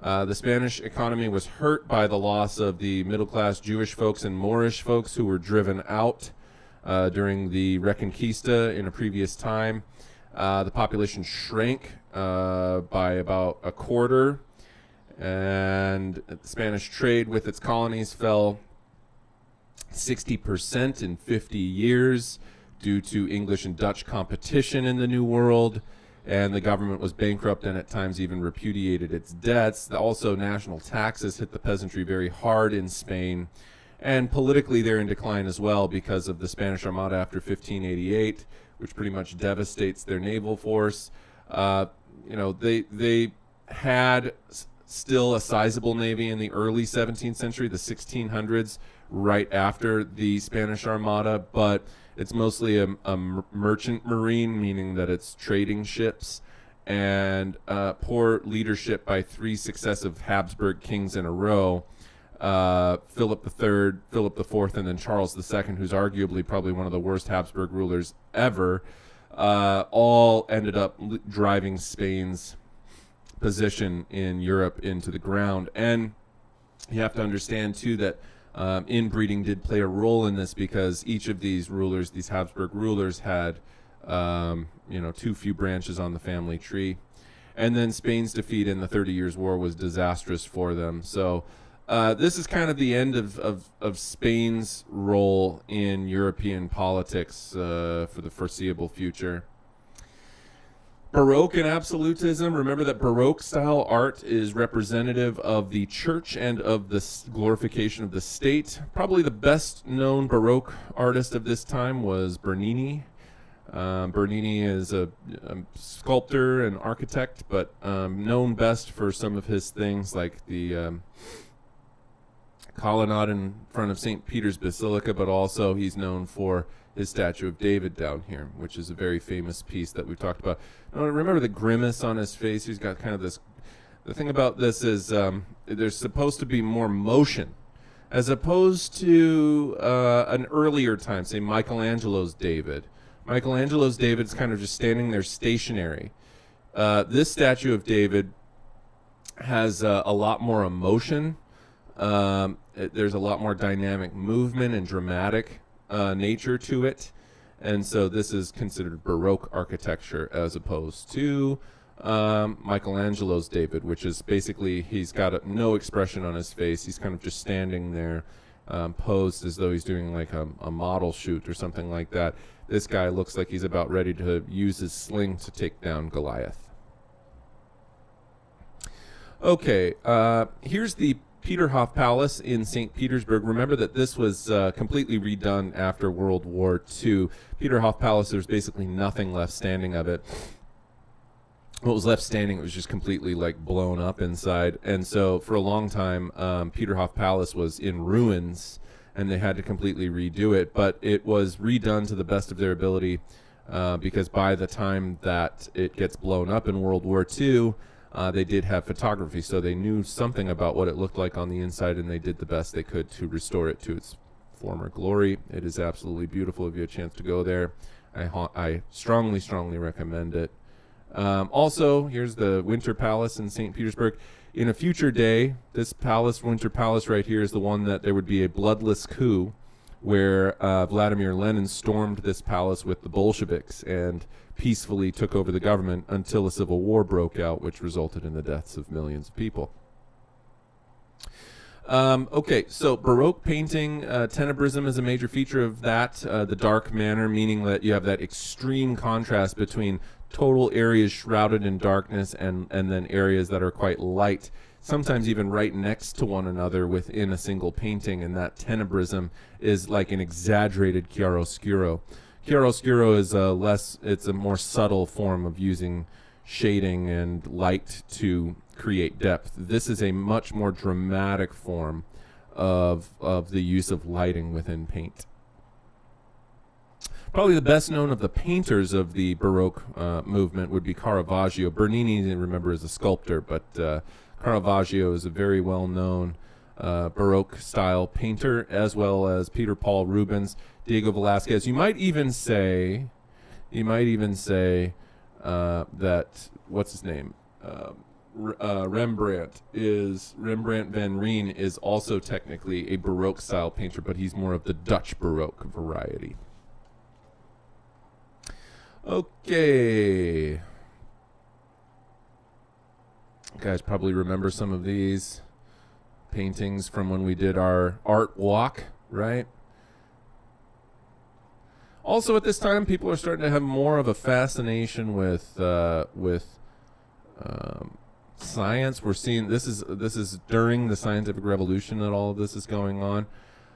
The Spanish economy was hurt by the loss of the middle-class Jewish folks and Moorish folks who were driven out during the Reconquista in a previous time. The population shrank by about a quarter, and Spanish trade with its colonies fell 60% in 50 years. Due to English and Dutch competition in the New World, and the government was bankrupt and at times even repudiated its debts. Also, national taxes hit the peasantry very hard in Spain, and politically they're in decline as well because of the Spanish Armada after 1588, which pretty much devastates their naval force. They had still a sizable navy in the early 17th century, the 1600s, right after the Spanish Armada, but it's mostly a merchant marine, meaning that it's trading ships, and poor leadership by 3 successive Habsburg kings in a row, Philip III, Philip IV, and then Charles II, who's arguably probably one of the worst Habsburg rulers ever, all ended up driving Spain's position in Europe into the ground. And you have to understand, too, that inbreeding did play a role in this, because each of these rulers, these Habsburg rulers, had too few branches on the family tree. And then Spain's defeat in the 30 Years' War was disastrous for them. So this is kind of the end of Spain's role in European politics for the foreseeable future. Baroque and Absolutism. Remember that Baroque-style art is representative of the church and of the glorification of the state. Probably the best-known Baroque artist of this time was Bernini. Bernini is a sculptor and architect, but known best for some of his things like the colonnade in front of St. Peter's Basilica, but also he's known for his statue of David down here, which is a very famous piece that we've talked about. Now, remember the grimace on his face? He's got kind of this... The thing about this is there's supposed to be more motion, as opposed to an earlier time, say Michelangelo's David. Michelangelo's David's kind of just standing there stationary. This statue of David has a lot more emotion. There's a lot more dynamic movement and dramatic nature to it, and so this is considered Baroque architecture, as opposed to Michelangelo's David, which is basically he's got no expression on his face. He's kind of just standing there, posed as though he's doing like a model shoot or something like that. This guy looks like he's about ready to use his sling to take down Goliath. Okay, here's the Peterhof Palace in St. Petersburg. Remember that this was completely redone after World War II. Peterhof Palace, there's basically nothing left standing of it. What was left standing, it was just completely like blown up inside. And so for a long time, Peterhof Palace was in ruins, and they had to completely redo it. But it was redone to the best of their ability, because by the time that it gets blown up in World War II, they did have photography, so they knew something about what it looked like on the inside, and they did the best they could to restore it to its former glory. It is absolutely beautiful. If you have a chance to go there, I strongly, strongly recommend it. Also, here's the Winter Palace in St. Petersburg. In a future day, this palace, Winter Palace right here, is the one that there would be a bloodless coup where Vladimir Lenin stormed this palace with the Bolsheviks and peacefully took over the government until a civil war broke out, which resulted in the deaths of millions of people. Okay, so Baroque painting, tenebrism is a major feature of that, the dark manner, meaning that you have that extreme contrast between total areas shrouded in darkness and then areas that are quite light, sometimes even right next to one another within a single painting, and that tenebrism is like an exaggerated chiaroscuro. Chiaroscuro is it's a more subtle form of using shading and light to create depth. This is a much more dramatic form of the use of lighting within paint. Probably the best known of the painters of the Baroque movement would be Caravaggio. Bernini, remember, is a sculptor, but Caravaggio is a very well-known Baroque-style painter, as well as Peter Paul Rubens, Diego Velázquez. You might even say that, what's his name? Rembrandt van Rijn is also technically a Baroque-style painter, but he's more of the Dutch Baroque variety. Okay. You guys probably remember some of these paintings from when we did our art walk, right? Also, at this time, people are starting to have more of a fascination with science. We're seeing this is during the scientific revolution that all of this is going on.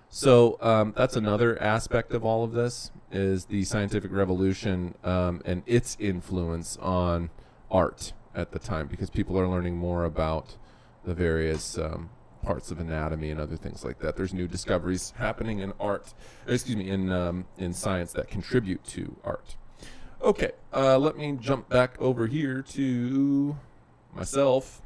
So that's another aspect of all of this, is the scientific revolution and its influence on art at the time, because people are learning more about the various parts of anatomy and other things like that. There's new discoveries happening in art, in science that contribute to art. Okay, let me jump back over here to myself.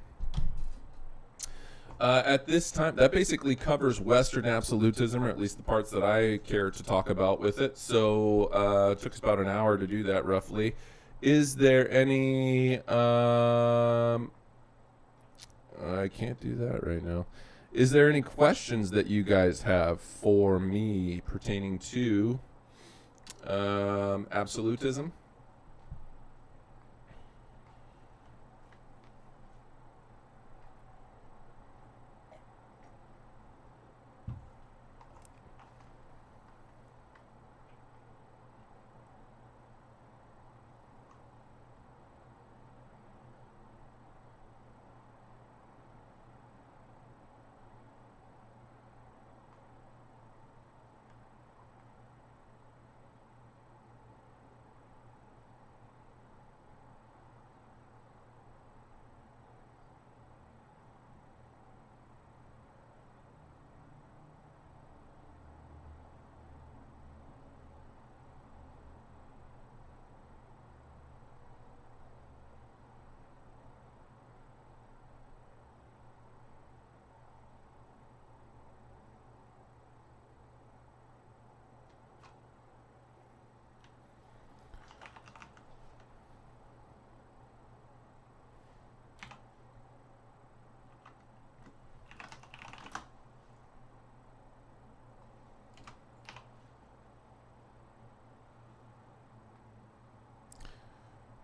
At this time, that basically covers Western absolutism, or at least the parts that I care to talk about with it. So it took us about an hour to do that, roughly. Is there any... I can't do that right now. Is there any questions that you guys have for me pertaining to absolutism?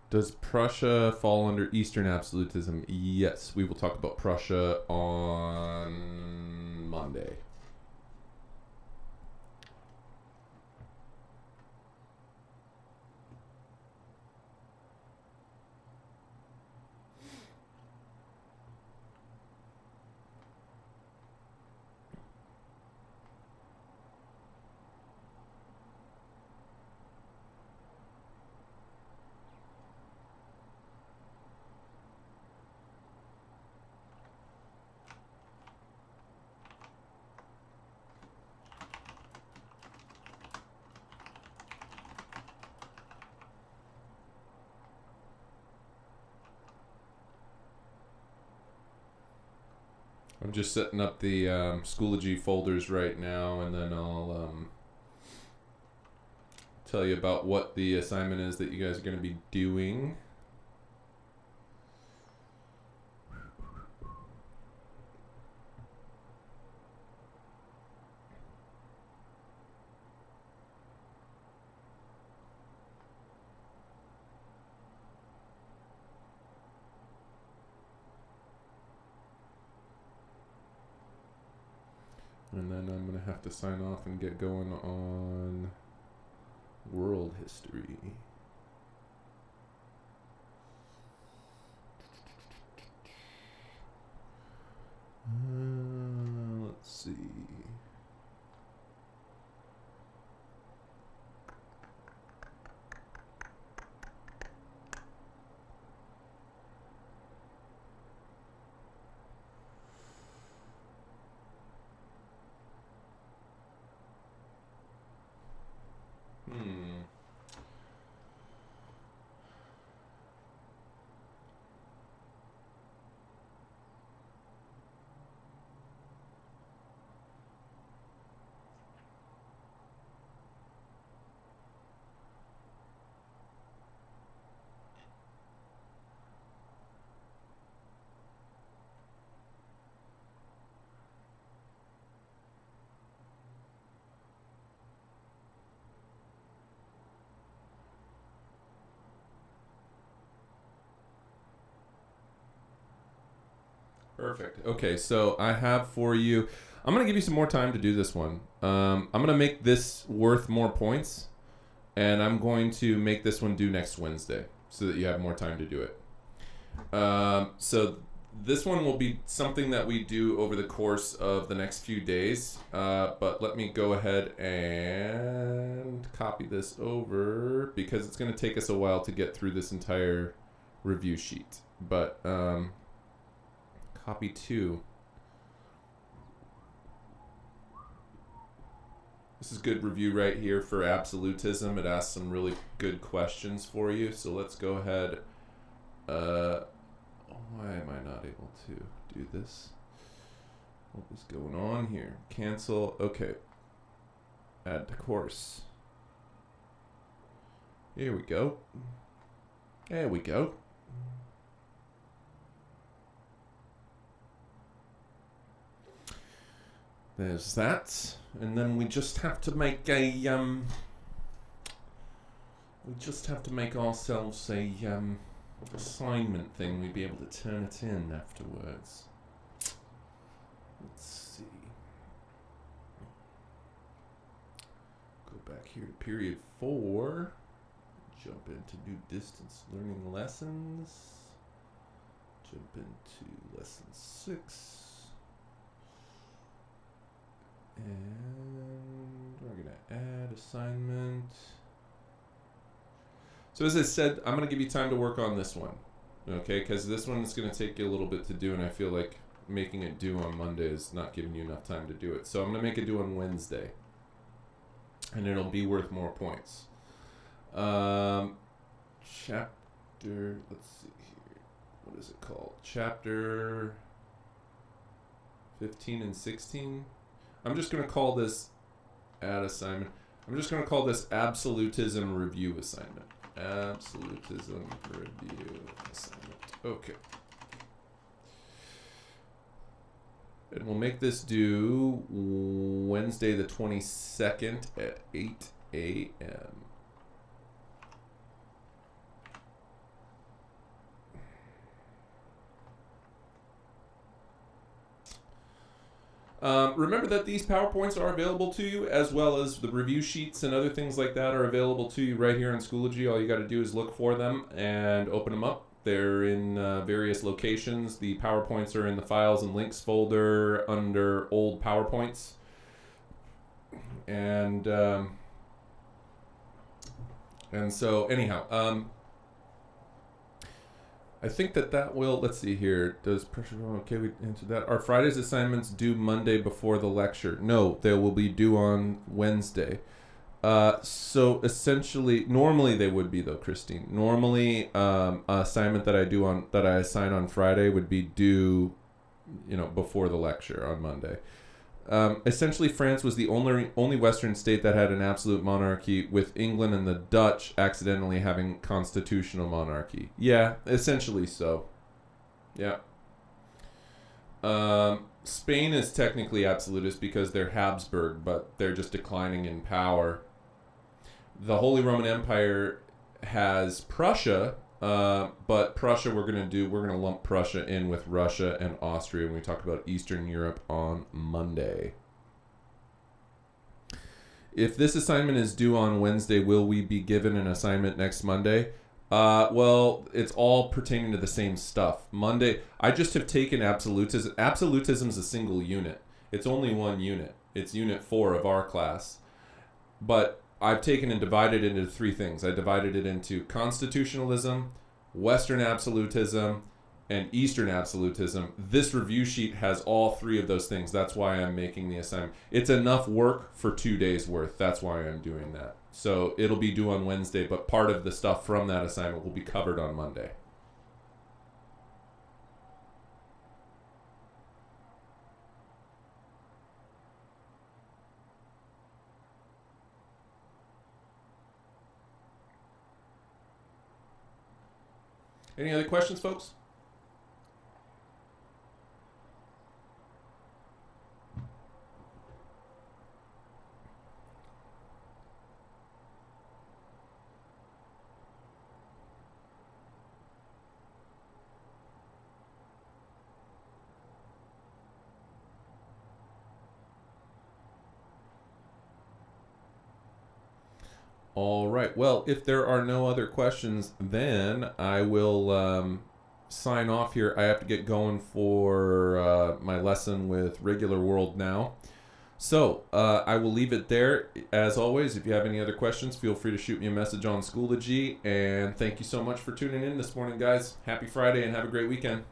Does Prussia fall under Eastern absolutism? Yes, we will talk about Prussia on Monday. I'm just setting up the Schoology folders right now, and then I'll tell you about what the assignment is that you guys are going to be doing. And then I'm going to have to sign off and get going on world history. Let's see. Perfect. Okay, so I have for you. I'm going to give you some more time to do this one. I'm going to make this worth more points, and I'm going to make this one due next Wednesday so that you have more time to do it. So this one will be something that we do over the course of the next few days, but let me go ahead and copy this over because it's going to take us a while to get through this entire review sheet. But copy 2. This is good review right here for absolutism. It asks some really good questions for you. So let's go ahead. Why am I not able to do this? What is going on here? Cancel. Okay. Add to course. Here we go. There we go. There's that. And then we just have to make a we just have to make ourselves a assignment thing. We'd be able to turn it in afterwards. Let's see. Go back here to period 4. Jump into new distance learning lessons. Jump into lesson 6. And we're going to add assignment. So as I said, I'm going to give you time to work on this one. Okay, because this one is going to take you a little bit to do, and I feel like making it due on Monday is not giving you enough time to do it. So I'm going to make it due on Wednesday. And it'll be worth more points. Chapter, let's see here. What is it called? Chapter 15 and 16. I'm just going to call this add assignment. I'm just going to call this absolutism review assignment. Absolutism review assignment. Okay. And we'll make this due Wednesday the 22nd at 8 a.m. Remember that these PowerPoints are available to you, as well as the review sheets and other things like that are available to you right here in Schoology. All you got to do is look for them and open them up. They're in various locations. The PowerPoints are in the Files and Links folder under Old PowerPoints. And so anyhow, I think that will, let's see here, does pressure, okay, we answered that. Are Friday's assignments due Monday before the lecture? No, they will be due on Wednesday. So essentially, normally they would be though, Christine. Normally, assignment that I assign on Friday would be due, before the lecture on Monday. Essentially, France was the only Western state that had an absolute monarchy, with England and the Dutch accidentally having constitutional monarchy. Yeah, essentially so. Yeah. Spain is technically absolutist because they're Habsburg, but they're just declining in power. The Holy Roman Empire has Prussia, but Prussia we're going to lump Prussia in with Russia and Austria when we talk about Eastern Europe on Monday. If this assignment is due on Wednesday, will we be given an assignment next Monday? Well, it's all pertaining to the same stuff. Monday, I just have taken absolutism. Absolutism is a single unit. It's only one unit. It's unit 4 of our class. But I've taken and divided it into 3 things. I divided it into constitutionalism, Western absolutism, and Eastern absolutism. This review sheet has all 3 of those things. That's why I'm making the assignment. It's enough work for 2 days worth. That's why I'm doing that. So it'll be due on Wednesday, but part of the stuff from that assignment will be covered on Monday. Any other questions, folks? All right. Well, if there are no other questions, then I will sign off here. I have to get going for my lesson with Regular World now. So I will leave it there. As always, if you have any other questions, feel free to shoot me a message on Schoology. And thank you so much for tuning in this morning, guys. Happy Friday and have a great weekend.